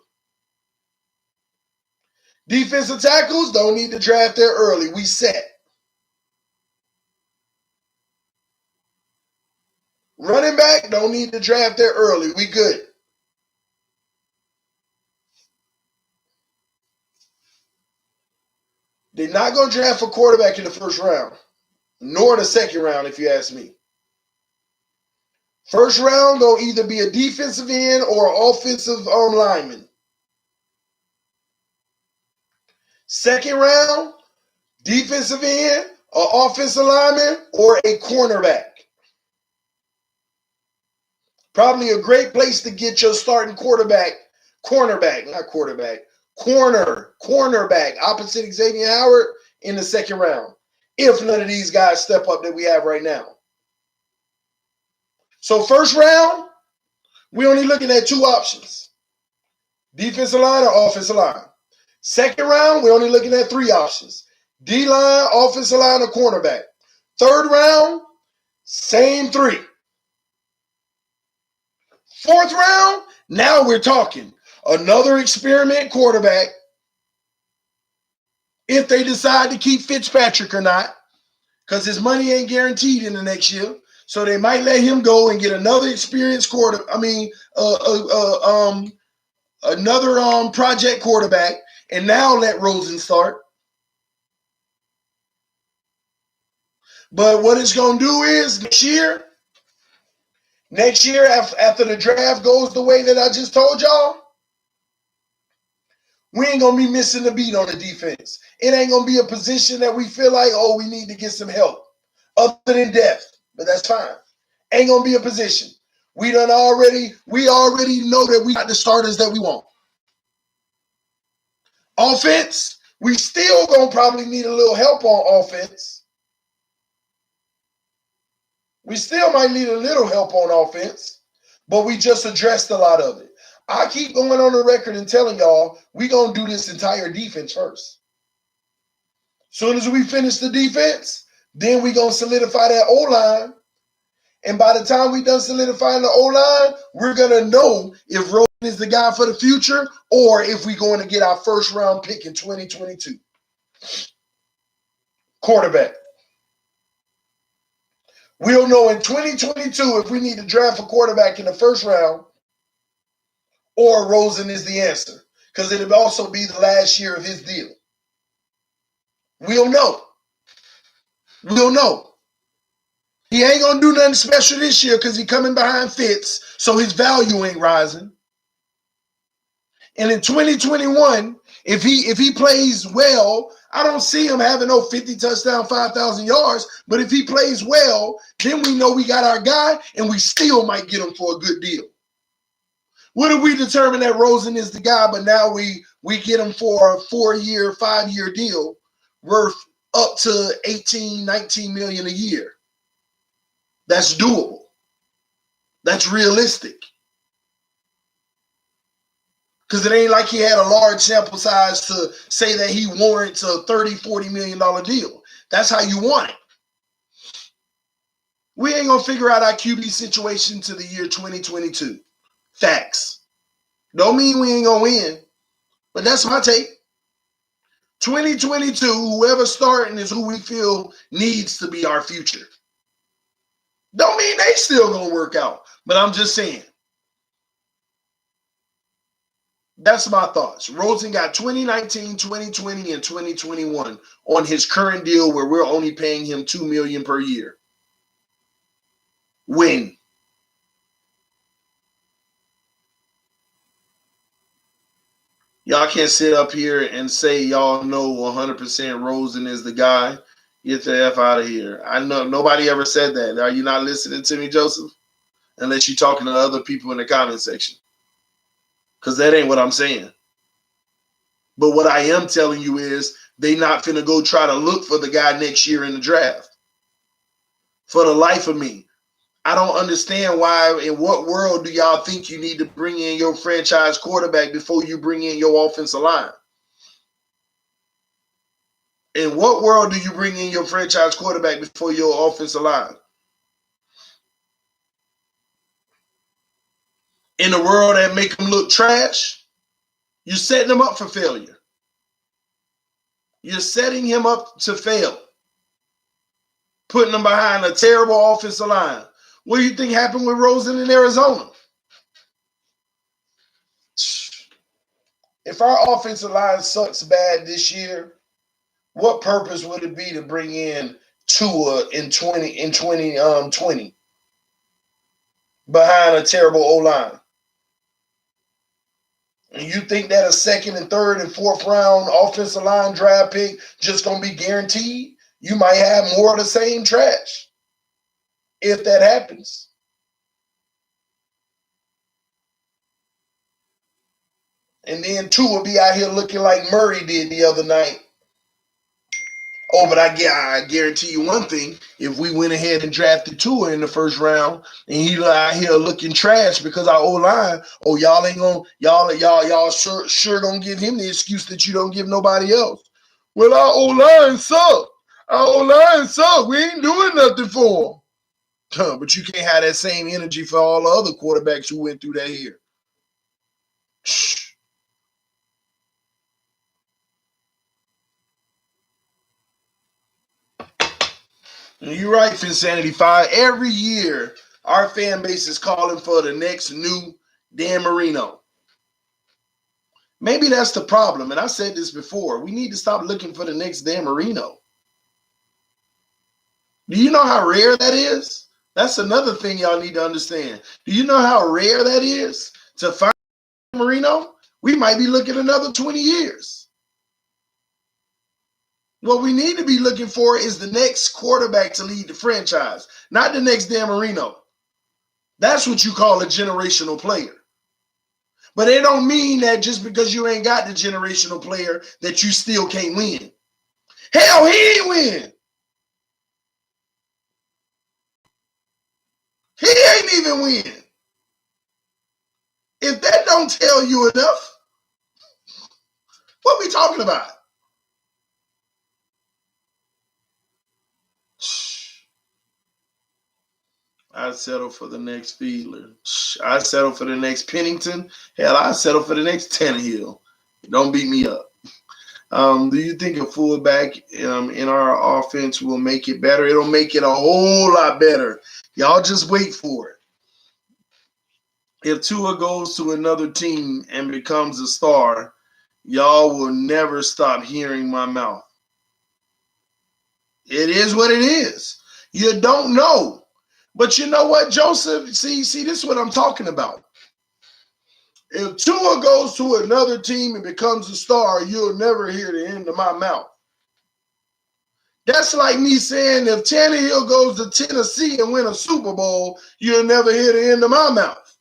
Defensive tackles, don't need to draft there early. We set. Running back, don't need to draft there early. We good. They're not going to draft a quarterback in the first round, nor the second round, if you ask me. First round going to either be a defensive end or offensive lineman. Second round, defensive end, an offensive lineman, or a cornerback. Probably a great place to get your starting cornerback, cornerback, opposite Xavier Howard in the second round, if none of these guys step up that we have right now. So first round, we're only looking at two options, defensive line or offensive line. Second round, we're only looking at three options, D-line, offensive line, or cornerback. Third round, same three. Fourth round, now we're talking another experiment quarterback, if they decide to keep Fitzpatrick or not, because his money ain't guaranteed in the next year. So they might let him go and get another experienced another project quarterback, and now let Rosen start. But what it's going to do is next year after the draft goes the way that I just told y'all, we ain't going to be missing the beat on the defense. It ain't going to be a position that we feel like, oh, we need to get some help other than depth, but that's fine. Ain't going to be a position. We already know that we got the starters that we want. Offense, we still going to probably need a little help on offense. We still might need a little help on offense, but we just addressed a lot of it. I keep going on the record and telling y'all we're going to do this entire defense first. Soon as we finish the defense, then we're going to solidify that O-line. And by the time we done solidifying the O-line, we're going to know if Rosen is the guy for the future or if we're going to get our first round pick in 2022. Quarterback. We'll know in 2022 if we need to draft a quarterback in the first round or Rosen is the answer, because it'll also be the last year of his deal. We'll know. We'll know. He ain't going to do nothing special this year because he's coming behind Fitz, so his value ain't rising. And in 2021, if he plays well, I don't see him having no 50 touchdown, 5,000 yards, but if he plays well, then we know we got our guy and we still might get him for a good deal. What if we determine that Rosen is the guy, but now we get him for a 4-year, 5-year deal worth up to 18, 19 million a year? That's doable. That's realistic. Because it ain't like he had a large sample size to say that he warrants a $30, $40 million deal. That's how you want it. We ain't going to figure out our QB situation to the year 2022. Facts. Don't mean we ain't going to win, but that's my take. 2022, whoever's starting is who we feel needs to be our future. Don't mean they still going to work out, but I'm just saying. That's my thoughts. Rosen got 2019, 2020, and 2021 on his current deal where we're only paying him $2 million per year. Win. Y'all can't sit up here and say y'all know 100% Rosen is the guy. Get the F out of here. I know nobody ever said that. Are you not listening to me, Joseph? Unless you're talking to other people in the comment section. Because that ain't what I'm saying. But what I am telling you is they not finna go try to look for the guy next year in the draft. For the life of me, I don't understand why, in what world do y'all think you need to bring in your franchise quarterback before you bring in your offensive line? In what world do you bring in your franchise quarterback before your offensive line? In a world that make them look trash, you're setting them up for failure. You're setting him up to fail, putting them behind a terrible offensive line. What do you think happened with Rosen in Arizona? If our offensive line sucks bad this year, what purpose would it be to bring in Tua in 2020 behind a terrible O-line? And you think that a second and third and fourth round offensive line draft pick just gonna be guaranteed? You might have more of the same trash if that happens. And then Tua will be out here looking like Murray did the other night. Oh, but I guarantee you one thing: if we went ahead and drafted Tua in the first round, and he out here looking trash because our O line, oh y'all ain't gonna y'all sure gonna give him the excuse that you don't give nobody else. Well, our O line suck. Our O line suck. We ain't doing nothing for him. But you can't have that same energy for all the other quarterbacks who went through that here. You're right, Finsanity 5. Every year, our fan base is calling for the next new Dan Marino. Maybe that's the problem. And I said this before. We need to stop looking for the next Dan Marino. Do you know how rare that is? That's another thing y'all need to understand. Do you know how rare that is to find Marino? We might be looking another 20 years. What we need to be looking for is the next quarterback to lead the franchise, not the next Dan Marino. That's what you call a generational player. But it don't mean that just because you ain't got the generational player that you still can't win. Hell, he ain't win. He ain't even win. If that don't tell you enough, what we talking about? I settle for the next Fiedler. I settle for the next Pennington. Hell, I settle for the next Tannehill. Don't beat me up. Do you think a fullback in our offense will make it better? It'll make it a whole lot better. Y'all just wait for it. If Tua goes to another team and becomes a star, y'all will never stop hearing my mouth. It is what it is. You don't know. But you know what, Joseph? See, this is what I'm talking about. If Tua goes to another team and becomes a star, you'll never hear the end of my mouth. That's like me saying if Tannehill goes to Tennessee and win a Super Bowl, you'll never hear the end of my mouth.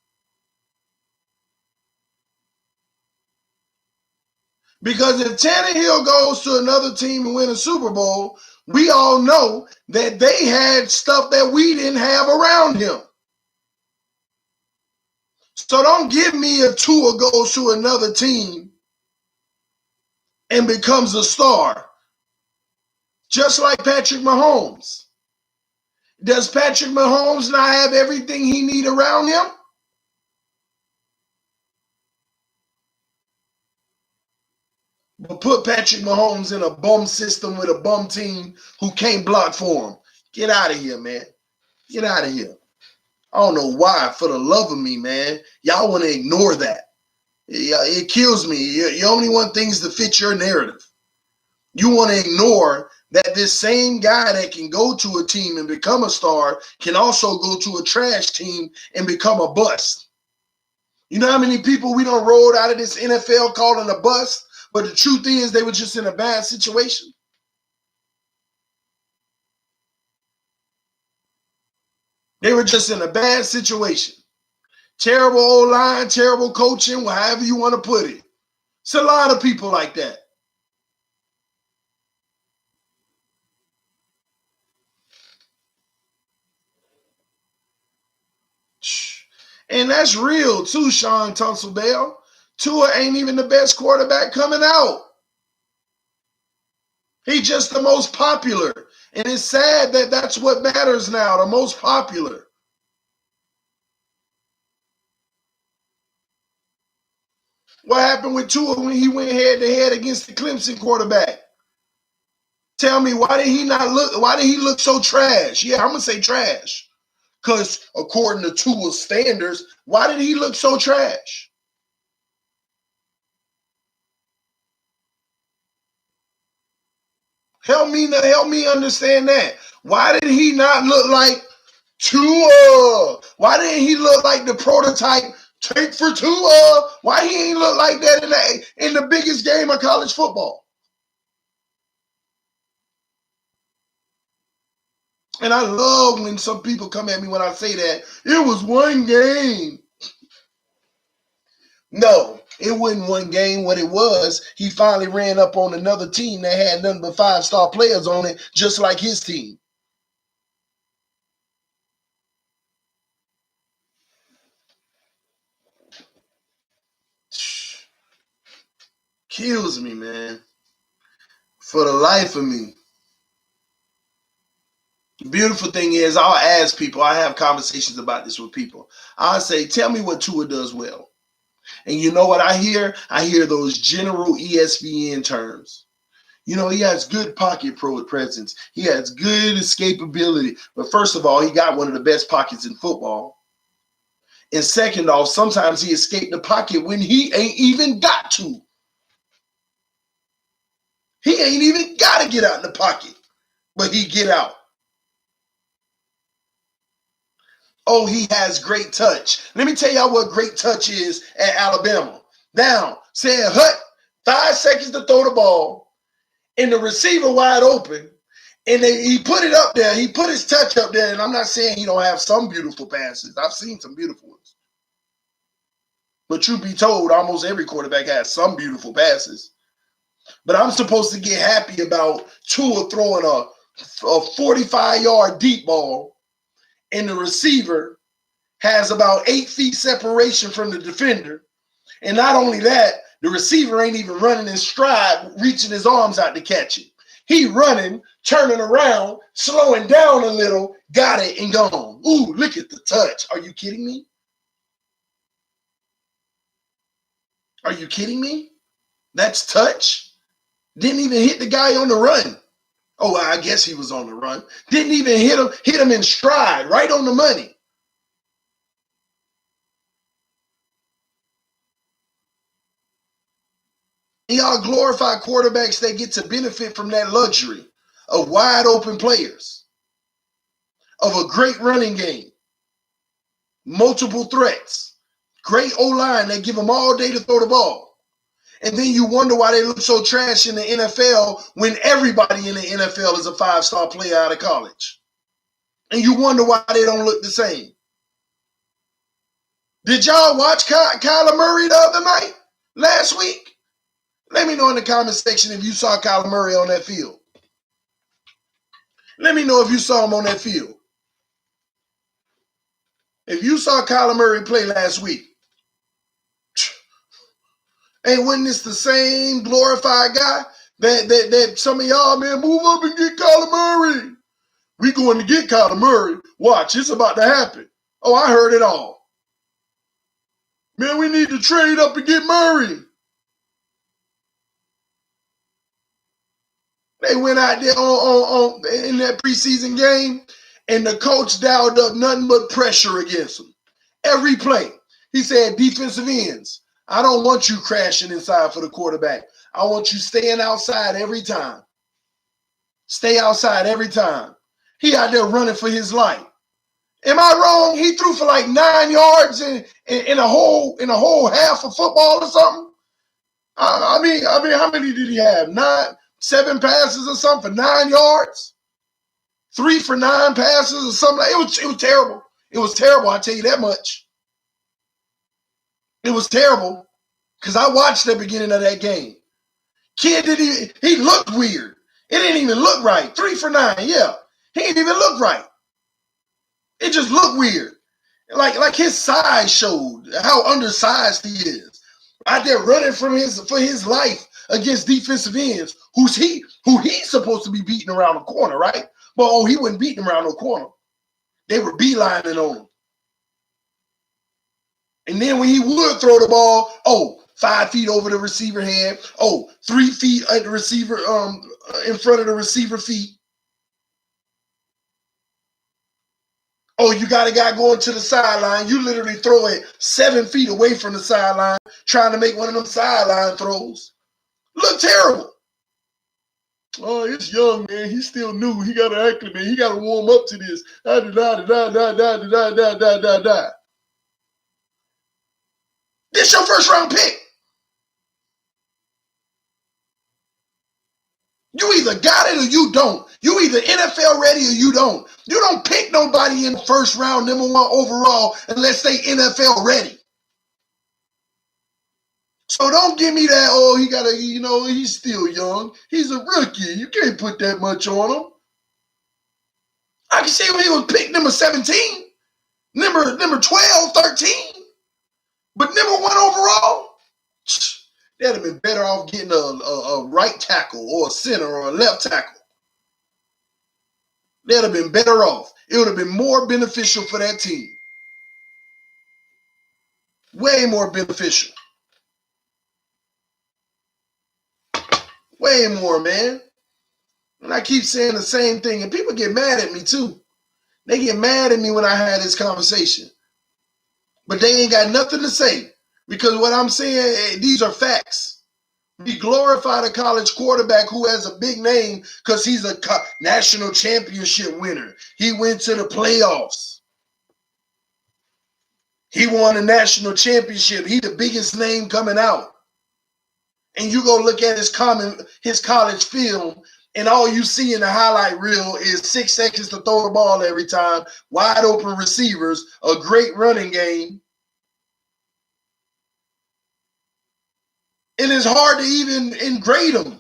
Because if Tannehill goes to another team and win a Super Bowl, we all know that they had stuff that we didn't have around him. So don't give me if Tua goes to another team and becomes a star. Just like Patrick Mahomes. Does Patrick Mahomes not have everything he needs around him? But put Patrick Mahomes in a bum system with a bum team who can't block for him. Get out of here, man. Get out of here. I don't know why, for the love of me, man. Y'all want to ignore that. It kills me. You only want things to fit your narrative. You want to ignore that this same guy that can go to a team and become a star can also go to a trash team and become a bust. You know how many people we done rolled out of this NFL calling a bust? But the truth is they were just in a bad situation. They were just in a bad situation. Terrible O-line, terrible coaching, however you want to put it. It's a lot of people like that. And that's real too, Sean Tunsilbell. Tua ain't even the best quarterback coming out. He's just the most popular. And it's sad that that's what matters now, the most popular. What happened with Tua when he went head to head against the Clemson quarterback? Tell me, why did he look so trash? Yeah, I'm gonna say trash. Because according to Tua's standards, why did he look so trash? Help me understand that. Why did he not look like Tua? Why didn't he look like the prototype take for Tua? Why he ain't look like that in the biggest game of college football? And I love when some people come at me when I say that. It was one game. No, it wasn't one game. What it was, he finally ran up on another team that had nothing but 5-star players on it, just like his team. Kills me, man. For the life of me. The beautiful thing is, I'll ask people, I have conversations about this with people. I'll say, tell me what Tua does well. And you know what I hear? I hear those general ESPN terms. You know, he has good pocket presence. He has good escapability. But first of all, he got one of the best pockets in football. And second off, sometimes he escaped the pocket when he ain't even got to. He ain't even got to get out in the pocket, but he get out. Oh, he has great touch. Let me tell y'all what great touch is at Alabama. Down, saying hut, 5 seconds to throw the ball, and the receiver wide open, and he put it up there. He put his touch up there, and I'm not saying he don't have some beautiful passes. I've seen some beautiful ones. But truth be told, almost every quarterback has some beautiful passes. But I'm supposed to get happy about Tua throwing a 45-yard deep ball, and the receiver has about 8 feet separation from the defender. And not only that, the receiver ain't even running in stride, reaching his arms out to catch it. He running, turning around, slowing down a little, got it, and gone. Ooh, look at the touch. Are you kidding me? Are you kidding me? That's touch? Didn't even hit the guy on the run. Oh, I guess he was on the run. Didn't even hit him in stride, right on the money. Y'all glorify quarterbacks that get to benefit from that luxury of wide open players, of a great running game, multiple threats, great O-line that give them all day to throw the ball. And then you wonder why they look so trash in the NFL when everybody in the NFL is a 5-star player out of college. And you wonder why they don't look the same. Did y'all watch Kyler Murray the other night, last week? Let me know in the comment section if you saw Kyler Murray on that field. Let me know if you saw him on that field. If you saw Kyler Murray play last week, ain't wasn't this the same glorified guy that some of y'all, man, move up and get Kyler Murray. We going to get Kyler Murray. Watch, it's about to happen. Oh, I heard it all. Man, we need to trade up and get Murray. They went out there in that preseason game, and the coach dialed up nothing but pressure against them. Every play. He said, defensive ends, I don't want you crashing inside for the quarterback. I want you staying outside every time. Stay outside every time. He out there running for his life. Am I wrong? He threw for like 9 yards in a whole half of football or something. I mean, how many did he have? 7 passes or something for 9 yards. 3 for 9 passes or something. It was terrible. It was terrible. I tell you that much. It was terrible because I watched the beginning of that game. Kid he looked weird. It didn't even look right. 3 for 9, yeah. He didn't even look right. It just looked weird. Like his size showed how undersized he is. Out there running for his life against defensive ends, who he's supposed to be beating around the corner, right? But he wasn't beating him around the corner. They were beelining on him. And then when he would throw the ball, 5 feet over the receiver head, 3 feet at the receiver, in front of the receiver feet. You got a guy going to the sideline. You literally throw it 7 feet away from the sideline, trying to make one of them sideline throws. Look terrible. Oh, it's young, man. He's still new. He got to acclimate. He got to warm up to this. This your first round pick. You either got it or you don't. You either NFL ready or you don't. You don't pick nobody in the first round, number 1 overall, unless they NFL ready. So don't give me that, he got to, he's still young. He's a rookie. You can't put that much on him. I can see when he was picked number 17, number 12, 13. But number 1 overall, they'd have been better off getting a right tackle or a center or a left tackle. They'd have been better off. It would have been more beneficial for that team. Way more beneficial. Way more, man. And I keep saying the same thing, and people get mad at me too. They get mad at me when I had this conversation. But they ain't got nothing to say, because what I'm saying, these are facts. We glorify the college quarterback who has a big name because he's a national championship winner. He went to the playoffs. He won a national championship. He's the biggest name coming out. And you go look at his college film, and all you see in the highlight reel is 6 seconds to throw the ball every time, wide open receivers, a great running game. And it's hard to even grade him.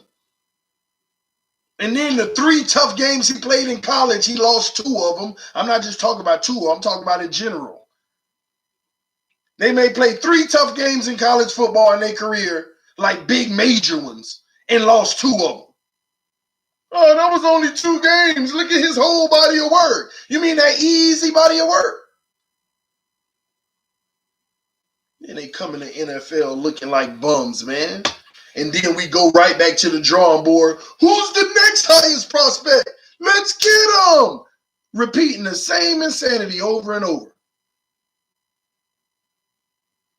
And then the 3 tough games he played in college, he lost 2 of them. I'm not just talking about 2, I'm talking about in general. They may play 3 tough games in college football in their career, like big major ones, and lost 2 of them. Oh, that was only 2 games. Look at his whole body of work. You mean that easy body of work? And they come in the NFL looking like bums, man. And then we go right back to the drawing board. Who's the next highest prospect? Let's get him. Repeating the same insanity over and over.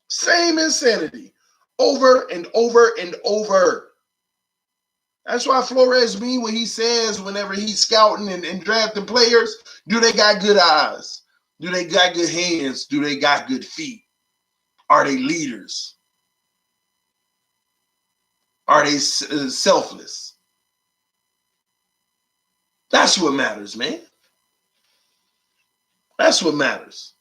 Same insanity over and over and over. That's why Flores mean what he says whenever he's scouting and drafting players. Do they got good eyes? Do they got good hands? Do they got good feet? Are they leaders? Are they selfless? That's what matters, man. That's what matters.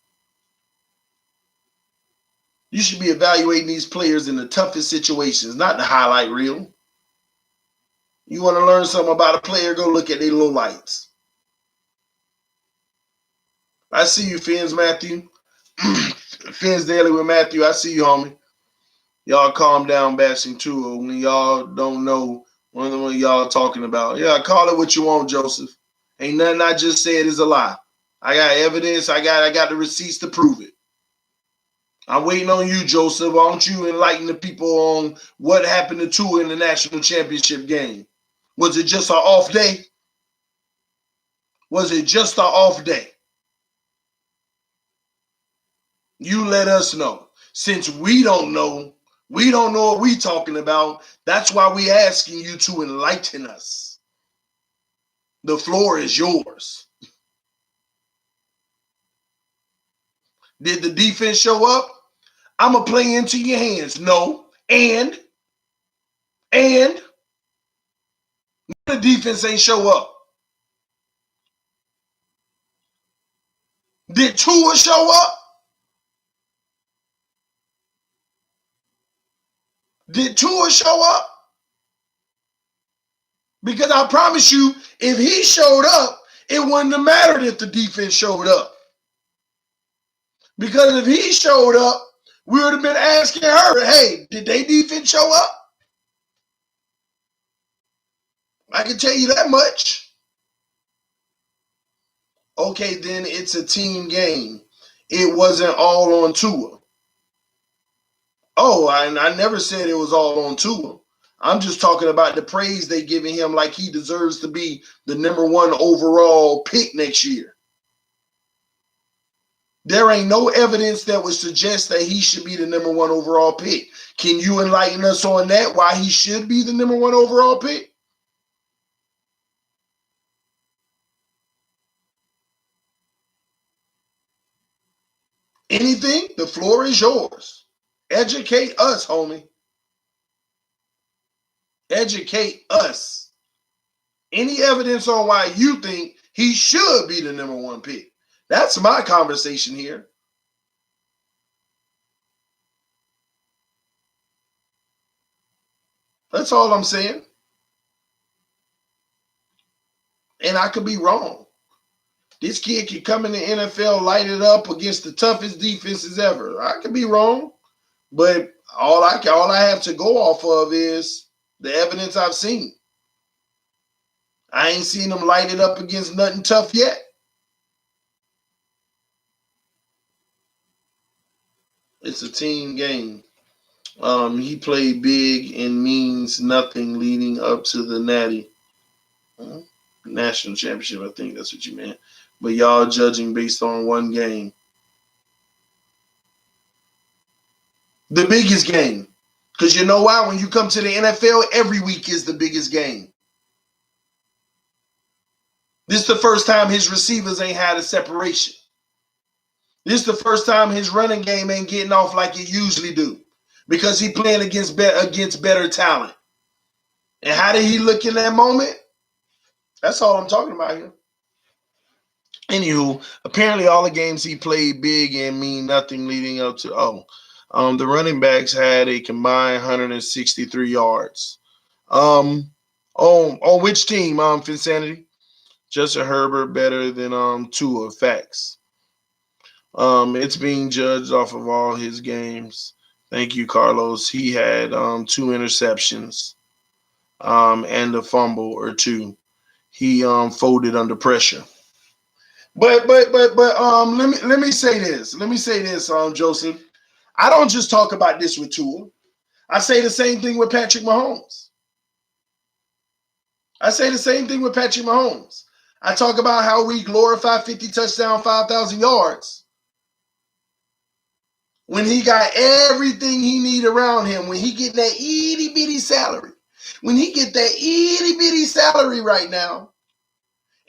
You should be evaluating these players in the toughest situations, not the highlight reel. You want to learn something about a player, go look at their lowlights. I see you, Fins Matthew. Fins Daily with Matthew. I see you, homie. Y'all calm down bashing Tua when y'all don't know what y'all talking about. Yeah, call it what you want, Joseph. Ain't nothing I just said is a lie. I got evidence. I got the receipts to prove it. I'm waiting on you, Joseph. Why don't you enlighten the people on what happened to Tua in the national championship game? Was it just an off day? Was it just an off day? You let us know. Since we don't know what we talking about. That's why we asking you to enlighten us. The floor is yours. Did the defense show up? I'm going to play into your hands. No. And the defense ain't show up. Did Tua show up? Did Tua show up? Because I promise you, if he showed up, it wouldn't have mattered if the defense showed up. Because if he showed up, we would have been asking her, hey, did they defense show up? I can tell you that much. Okay, then it's a team game. It wasn't all on Tua. Oh, I never said it was all on Tua. I'm just talking about the praise they giving him like he deserves to be the #1 overall pick next year. There ain't no evidence that would suggest that he should be the #1 overall pick. Can you enlighten us on that, why he should be the #1 overall pick? Anything? The floor is yours. Educate us, homie. Educate us. Any evidence on why you think he should be the #1 pick? That's my conversation here. That's all I'm saying. And I could be wrong. This kid can come in the NFL, light it up against the toughest defenses ever. I could be wrong, but all I have to go off of is the evidence I've seen. I ain't seen him light it up against nothing tough yet. It's a team game. He played big and means nothing leading up to the national championship. I think that's what you meant. But y'all judging based on one game. The biggest game. Because you know why? When you come to the NFL, every week is the biggest game. This is the first time his receivers ain't had a separation. This is the first time his running game ain't getting off like it usually do. Because he playing against better talent. And how did he look in that moment? That's all I'm talking about here. Anywho, apparently all the games he played big and mean nothing leading up to the running backs had a combined 163 yards. On which team, Finsanity? Justin Herbert better than Tua, facts. It's being judged off of all his games. Thank you, Carlos. He had 2 interceptions and a fumble or 2. He folded under pressure. But let me say this. Let me say this, Joseph. I don't just talk about this with Tua. I say the same thing with Patrick Mahomes. I talk about how we glorify 50 touchdown, 5,000 yards. When he got everything he need around him, when he get that itty bitty salary, right now,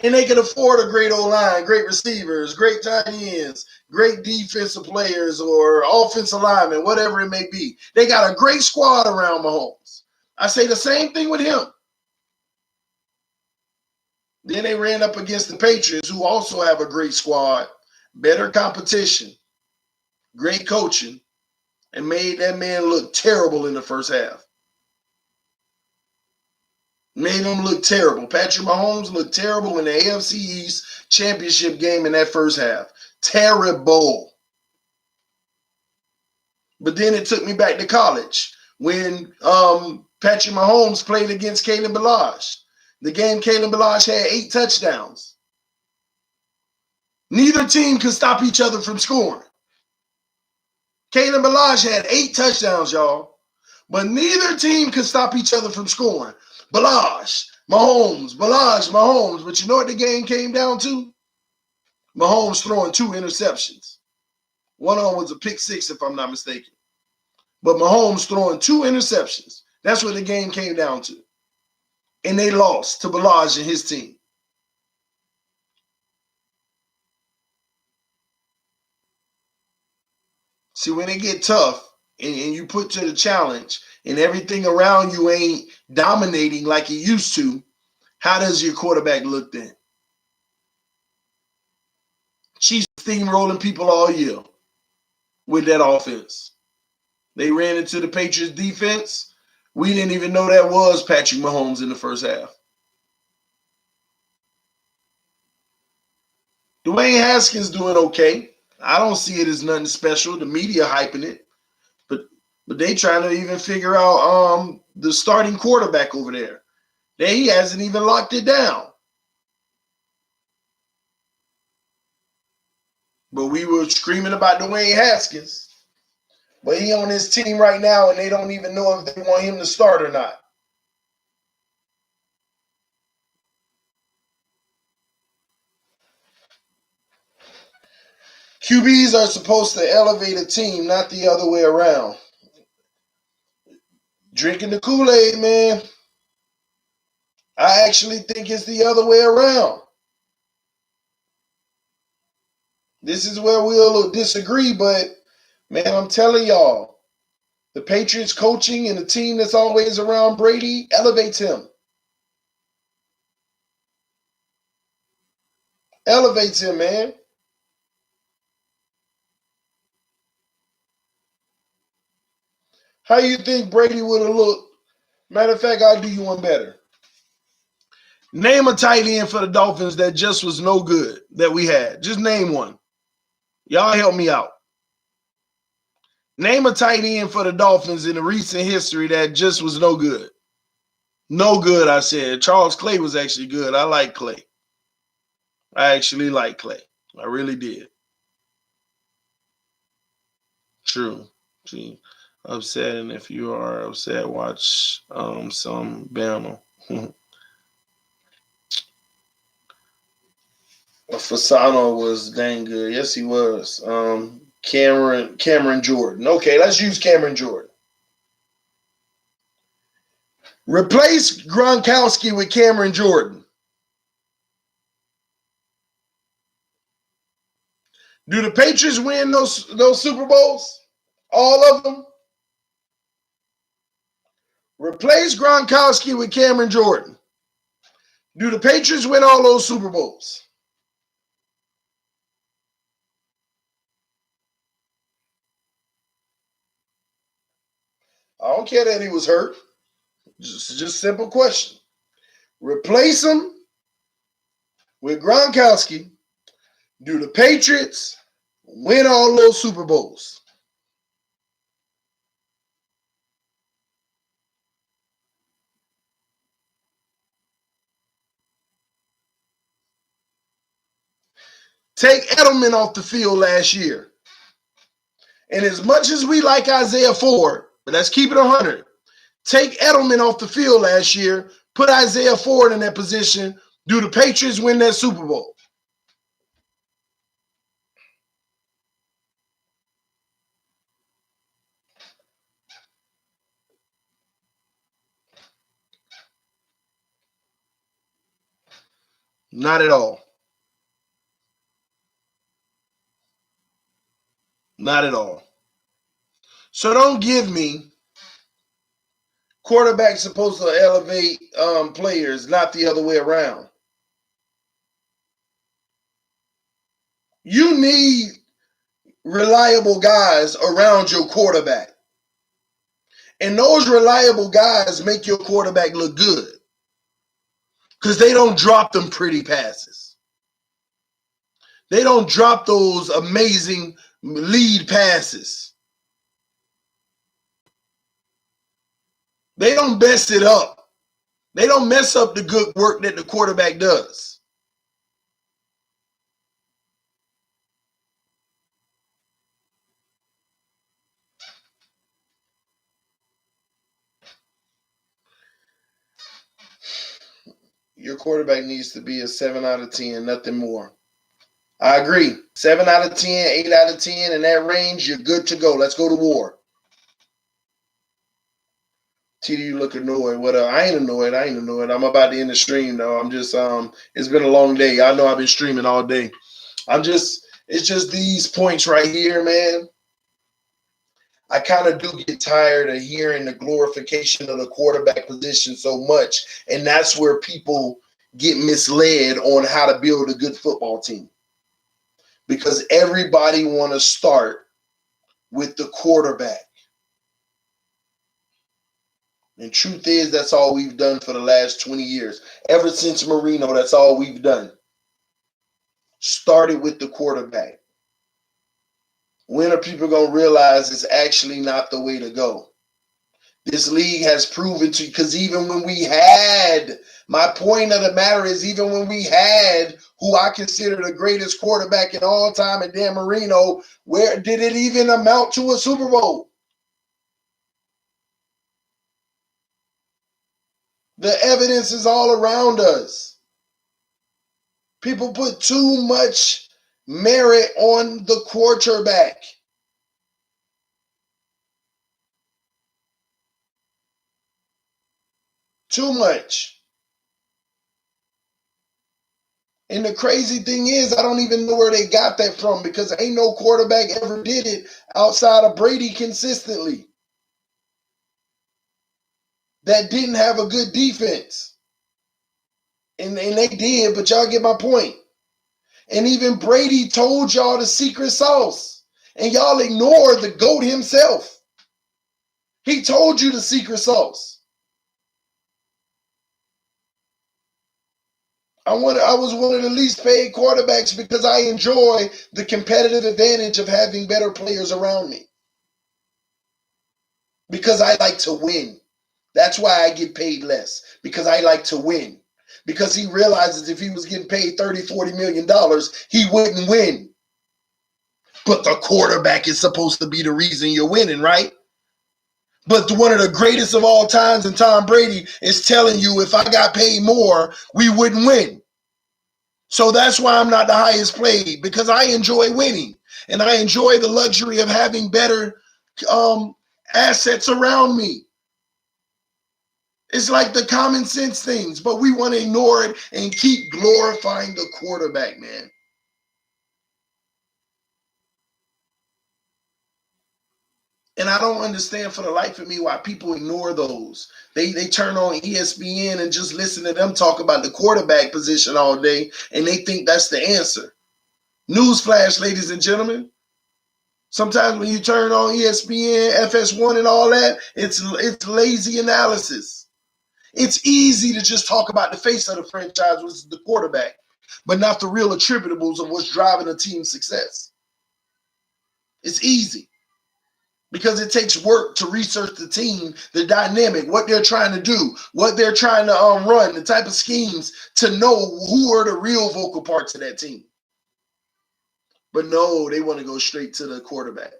and they can afford a great O-line, great receivers, great tight ends, great defensive players or offensive linemen, whatever it may be. They got a great squad around Mahomes. I say the same thing with him. Then they ran up against the Patriots, who also have a great squad, better competition, great coaching, and made that man look terrible in the first half. Made him look terrible. Patrick Mahomes looked terrible in the AFC East championship game in that first half. Terrible. But then it took me back to college when Patrick Mahomes played against Kalen Ballage. The game Kalen Ballage had 8 touchdowns. Neither team could stop each other from scoring. Kalen Ballage had 8 touchdowns, y'all. But neither team could stop each other from scoring. Ballage, Mahomes. But you know what the game came down to? Mahomes throwing 2 interceptions. One of them was a pick 6, if I'm not mistaken. But Mahomes throwing 2 interceptions. That's what the game came down to. And they lost to Ballage and his team. See, when it get tough and you put to the challenge and everything around you ain't dominating like it used to, how does your quarterback look then? Chiefs steamrolling people all year with that offense. They ran into the Patriots defense. We didn't even know that was Patrick Mahomes in the first half. Dwayne Haskins doing okay. I don't see it as nothing special. The media hyping it, but they trying to even figure out the starting quarterback over there. He hasn't even locked it down. But we were screaming about Dwayne Haskins. But he on his team right now, and they don't even know if they want him to start or not. QBs are supposed to elevate a team, not the other way around. Drinking the Kool-Aid, man. I actually think it's the other way around. This is where we'll disagree, but man, I'm telling y'all, the Patriots coaching and the team that's always around Brady elevates him. Elevates him, man. How you think Brady would have looked? Matter of fact, I'll do you one better. Name a tight end for the Dolphins that just was no good that we had. Just name one. Y'all help me out. Name a tight end for the Dolphins in the recent history that just was no good. No good, I said. Charles Clay was actually good. I like Clay. I actually like Clay. I really did. True. See, upset, and if you are upset, watch some Bama. Fasano was dang good. Yes, he was. Cameron Jordan. Okay, let's use Cameron Jordan. Replace Gronkowski with Cameron Jordan. Do the Patriots win those Super Bowls? All of them? Replace Gronkowski with Cameron Jordan. Do the Patriots win all those Super Bowls? I don't care that he was hurt. Just simple question. Replace him with Gronkowski. Do the Patriots win all those Super Bowls? Take Edelman off the field last year. And as much as we like Isaiah Ford, but let's keep it 100. Take Edelman off the field last year, put Isaiah Ford in that position. Do the Patriots win that Super Bowl? Not at all. Not at all. So don't give me quarterbacks supposed to elevate players, not the other way around. You need reliable guys around your quarterback. And those reliable guys make your quarterback look good because they don't drop them pretty passes. They don't drop those amazing lead passes. They don't mess it up. They don't mess up the good work that the quarterback does. Your quarterback needs to be a 7 out of 10, nothing more. I agree. 7 out of 10, 8 out of 10, in that range, you're good to go. Let's go to war. TD, you look annoyed. What up? I ain't annoyed. I'm about to end the stream though. I'm just it's been a long day. I know I've been streaming all day. It's just these points right here, man. I kind of do get tired of hearing the glorification of the quarterback position so much. And that's where people get misled on how to build a good football team. Because everybody want to start with the quarterback. And truth is, that's all we've done for the last 20 years. Ever since Marino, that's all we've done. Started with the quarterback. When are people going to realize it's actually not the way to go? This league has proven to, because even when we had, my point of the matter is, even when we had who I consider the greatest quarterback in all time in Dan Marino, where did it even amount to a Super Bowl? The evidence is all around us. People put too much merit on the quarterback. Too much. And the crazy thing is, I don't even know where they got that from, because ain't no quarterback ever did it outside of Brady consistently that didn't have a good defense. And they did, but y'all get my point. And even Brady told y'all the secret sauce, and y'all ignored the GOAT himself. He told you the secret sauce. I was one of the least paid quarterbacks because I enjoy the competitive advantage of having better players around me. Because I like to win. That's why I get paid less, because I like to win. Because he realizes if he was getting paid $30, $40 million, he wouldn't win. But the quarterback is supposed to be the reason you're winning, right? But one of the greatest of all times in Tom Brady is telling you if I got paid more, we wouldn't win. So that's why I'm not the highest paid, because I enjoy winning. And I enjoy the luxury of having better assets around me. It's like the common sense things, but we want to ignore it and keep glorifying the quarterback, man. And I don't understand for the life of me why people ignore those. They turn on ESPN and just listen to them talk about the quarterback position all day, and they think that's the answer. Newsflash, ladies and gentlemen. Sometimes when you turn on ESPN, FS1 and all that, it's lazy analysis. It's easy to just talk about the face of the franchise, which is the quarterback, but not the real attributables of what's driving a team's success. It's easy because it takes work to research the team, the dynamic, what they're trying to do, what they're trying to run, the type of schemes, to know who are the real vocal parts of that team. But no, they want to go straight to the quarterback.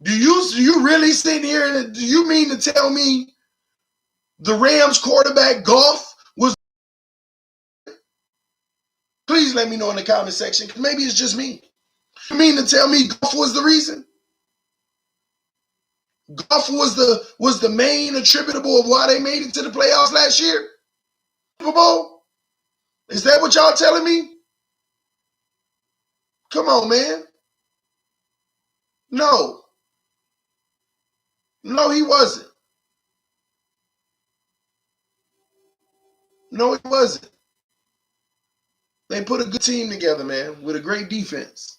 Do you really sit here and do you mean to tell me the Rams quarterback Goff was? Please let me know in the comment section, because maybe it's just me. You mean to tell me Goff was the reason? Goff was the main attributable of why they made it to the playoffs last year? Super Bowl? Is that what y'all telling me? Come on, man. No. No, he wasn't. No, he wasn't. They put a good team together, man, with a great defense.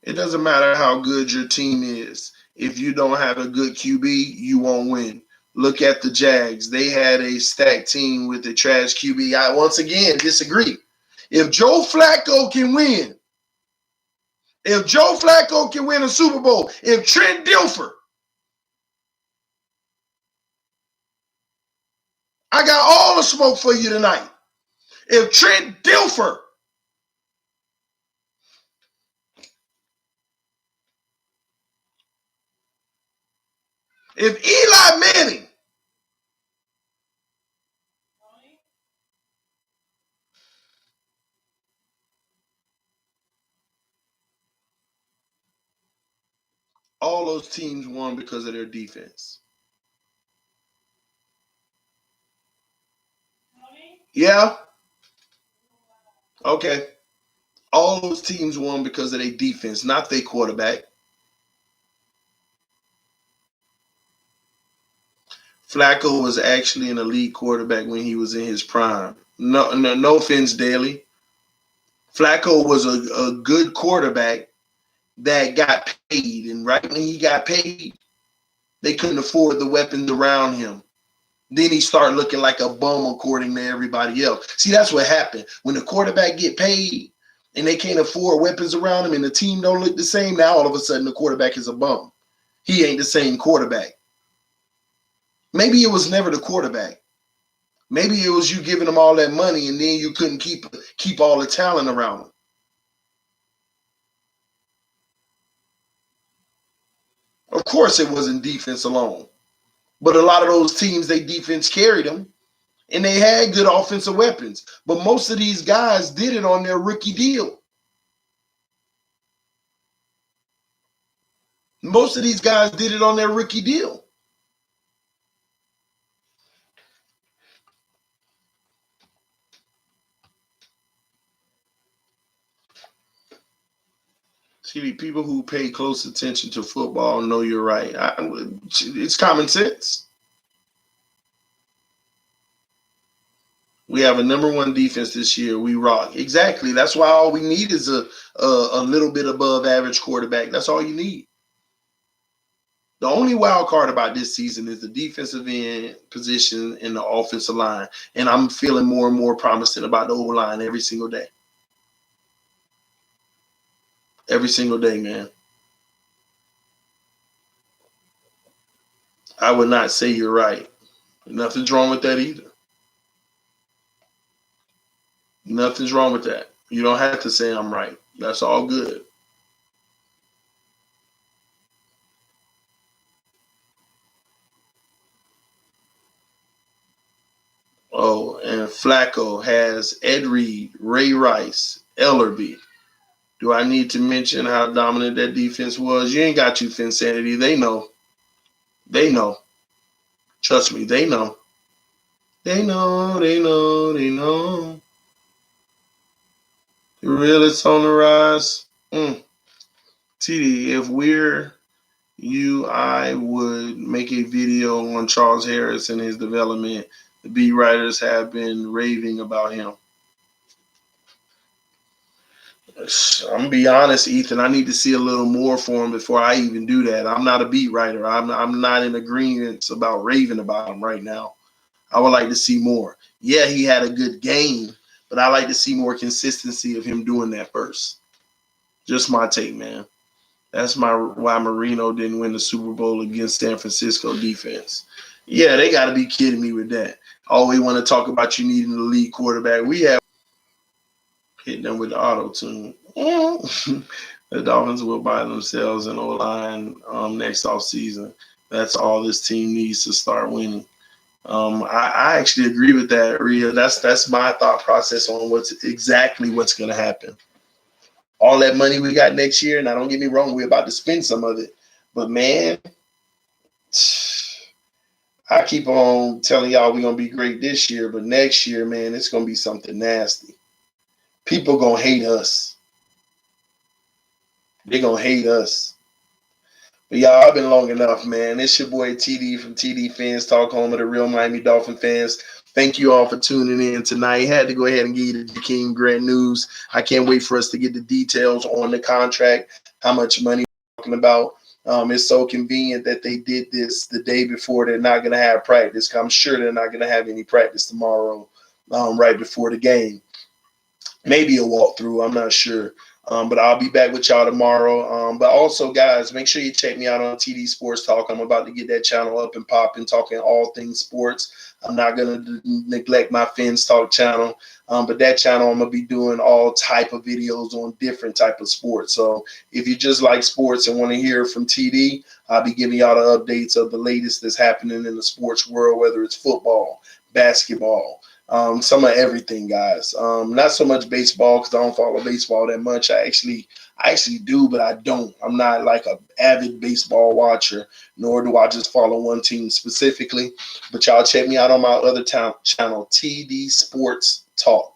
It doesn't matter how good your team is. If you don't have a good QB, you won't win. Look at the Jags. They had a stacked team with a trash QB. I once again disagree. If Joe Flacco can win, if Joe Flacco can win a Super Bowl, if Trent Dilfer, I got all the smoke for you tonight. If Trent Dilfer, if Eli Manning, all those teams won because of their defense. Yeah? Okay. All those teams won because of their defense, not their quarterback. Flacco was actually an elite quarterback when he was in his prime. No offense, Daly. Flacco was a good quarterback that got paid, and right when he got paid, they couldn't afford the weapons around him. Then he started looking like a bum according to everybody else. See, that's what happened. When the quarterback get paid and they can't afford weapons around him and the team don't look the same, now all of a sudden the quarterback is a bum. He ain't the same quarterback. Maybe it was never the quarterback. Maybe it was you giving him all that money and then you couldn't keep all the talent around him. Of course it wasn't defense alone. But a lot of those teams, they defense carried them. And they had good offensive weapons. But most of these guys did it on their rookie deal. Most of these guys did it on their rookie deal. See, the people who pay close attention to football know you're right. It's common sense. We have a #1 defense this year. We rock. Exactly. That's why all we need is a little bit above average quarterback. That's all you need. The only wild card about this season is the defensive end position and the offensive line. And I'm feeling more and more promising about the O-line every single day. Every single day, man. I would not say you're right. Nothing's wrong with that either. Nothing's wrong with that. You don't have to say I'm right. That's all good. Oh, and Flacco has Ed Reed, Ray Rice, Ellerby. Do I need to mention how dominant that defense was? You ain't got to, Finsanity. They know. They know. Trust me, they know. They know, they know, they know. The realest on the rise. TD, if we're you, I would make a video on Charles Harris and his development. The beat writers have been raving about him. I'm gonna be honest, Ethan. I need to see a little more for him before I even do that. I'm not a beat writer. I'm not in agreement about raving about him right now. I would like to see more. Yeah, he had a good game, but I like to see more consistency of him doing that first. Just my take, man. That's why Marino didn't win the Super Bowl against San Francisco defense. Yeah, they got to be kidding me with that. Always want to talk about you needing the lead quarterback. We have hit them with the auto tune. The Dolphins will buy themselves an O-line next offseason. That's all this team needs to start winning. I actually agree with that, Rhea. That's my thought process on what's going to happen. All that money we got next year, and don't get me wrong, we're about to spend some of it. But man, I keep on telling y'all we're gonna be great this year, but next year, man, it's gonna be something nasty. People gonna hate us. They're gonna hate us. But y'all, I've been long enough, man. It's your boy TD from TD Fans Talk, home of the real Miami Dolphin fans. Thank you all for tuning in tonight. Had to go ahead and give you the Jakeem Grant news. I can't wait for us to get the details on the contract, how much money we're talking about. It's so convenient that they did this the day before they're not going to have practice. I'm sure they're not going to have any practice tomorrow, right before the game. Maybe a walkthrough. I'm not sure. But I'll be back with y'all tomorrow. But also, guys, make sure you check me out on TD Sports Talk. I'm about to get that channel up and popping, talking all things sports. I'm not going to neglect my Fins Talk channel. But that channel, I'm going to be doing all type of videos on different type of sports. So if you just like sports and want to hear from TD, I'll be giving y'all the updates of the latest that's happening in the sports world, whether it's football, basketball, some of everything, guys. Not so much baseball because I don't follow baseball that much. I actually do, but I don't. I'm not like an avid baseball watcher, nor do I just follow one team specifically. But y'all check me out on my other channel, TD Sports Talk.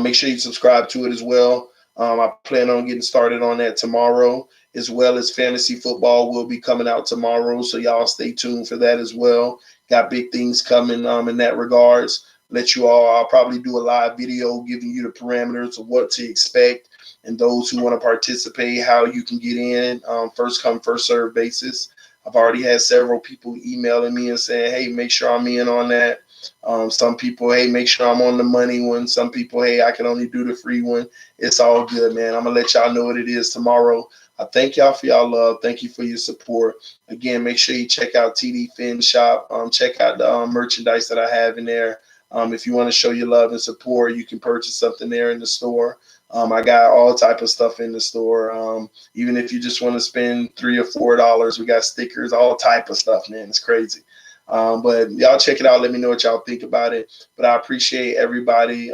Make sure you subscribe to it as well. I plan on getting started on that tomorrow, as well as fantasy football will be coming out tomorrow. So y'all stay tuned for that as well. Got big things coming in that regards. I'll probably do a live video giving you the parameters of what to expect and those who want to participate, how you can get in, first come, first serve basis. I've already had several people emailing me and saying, hey, make sure I'm in on that. Some people, hey, make sure I'm on the money one. Some people, hey, I can only do the free one. It's all good, man. I'm going to let y'all know what it is tomorrow. I thank y'all for y'all love. Thank you for your support. Again, make sure you check out TD Fin Shop. Check out the merchandise that I have in there. If you want to show your love and support, you can purchase something there in the store. I got all type of stuff in the store. Even if you just want to spend $3 or $4, we got stickers, all type of stuff, man. It's crazy. But y'all check it out. Let me know what y'all think about it. But I appreciate everybody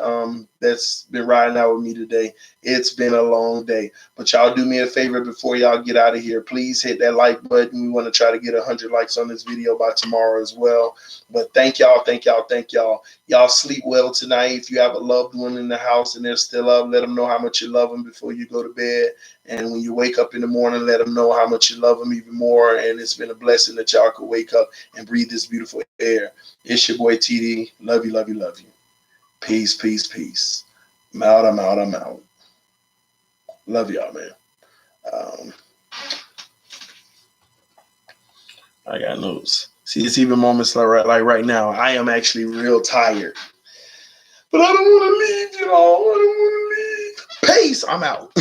that's been riding out with me today. It's been a long day. But y'all do me a favor before y'all get out of here. Please hit that like button. We want to try to get 100 likes on this video by tomorrow as well. But thank y'all, thank y'all, thank y'all. Y'all sleep well tonight. If you have a loved one in the house and they're still up, let them know how much you love them before you go to bed. And when you wake up in the morning, let them know how much you love them even more. And it's been a blessing that y'all could wake up and breathe this beautiful air. It's your boy TD. Love you, love you, love you. Peace, peace, peace. I'm out, I'm out, I'm out. Love y'all, man. I got notes. See, it's even moments like right now. I am actually real tired. But I don't want to leave, y'all. I don't want to leave. Peace. I'm out.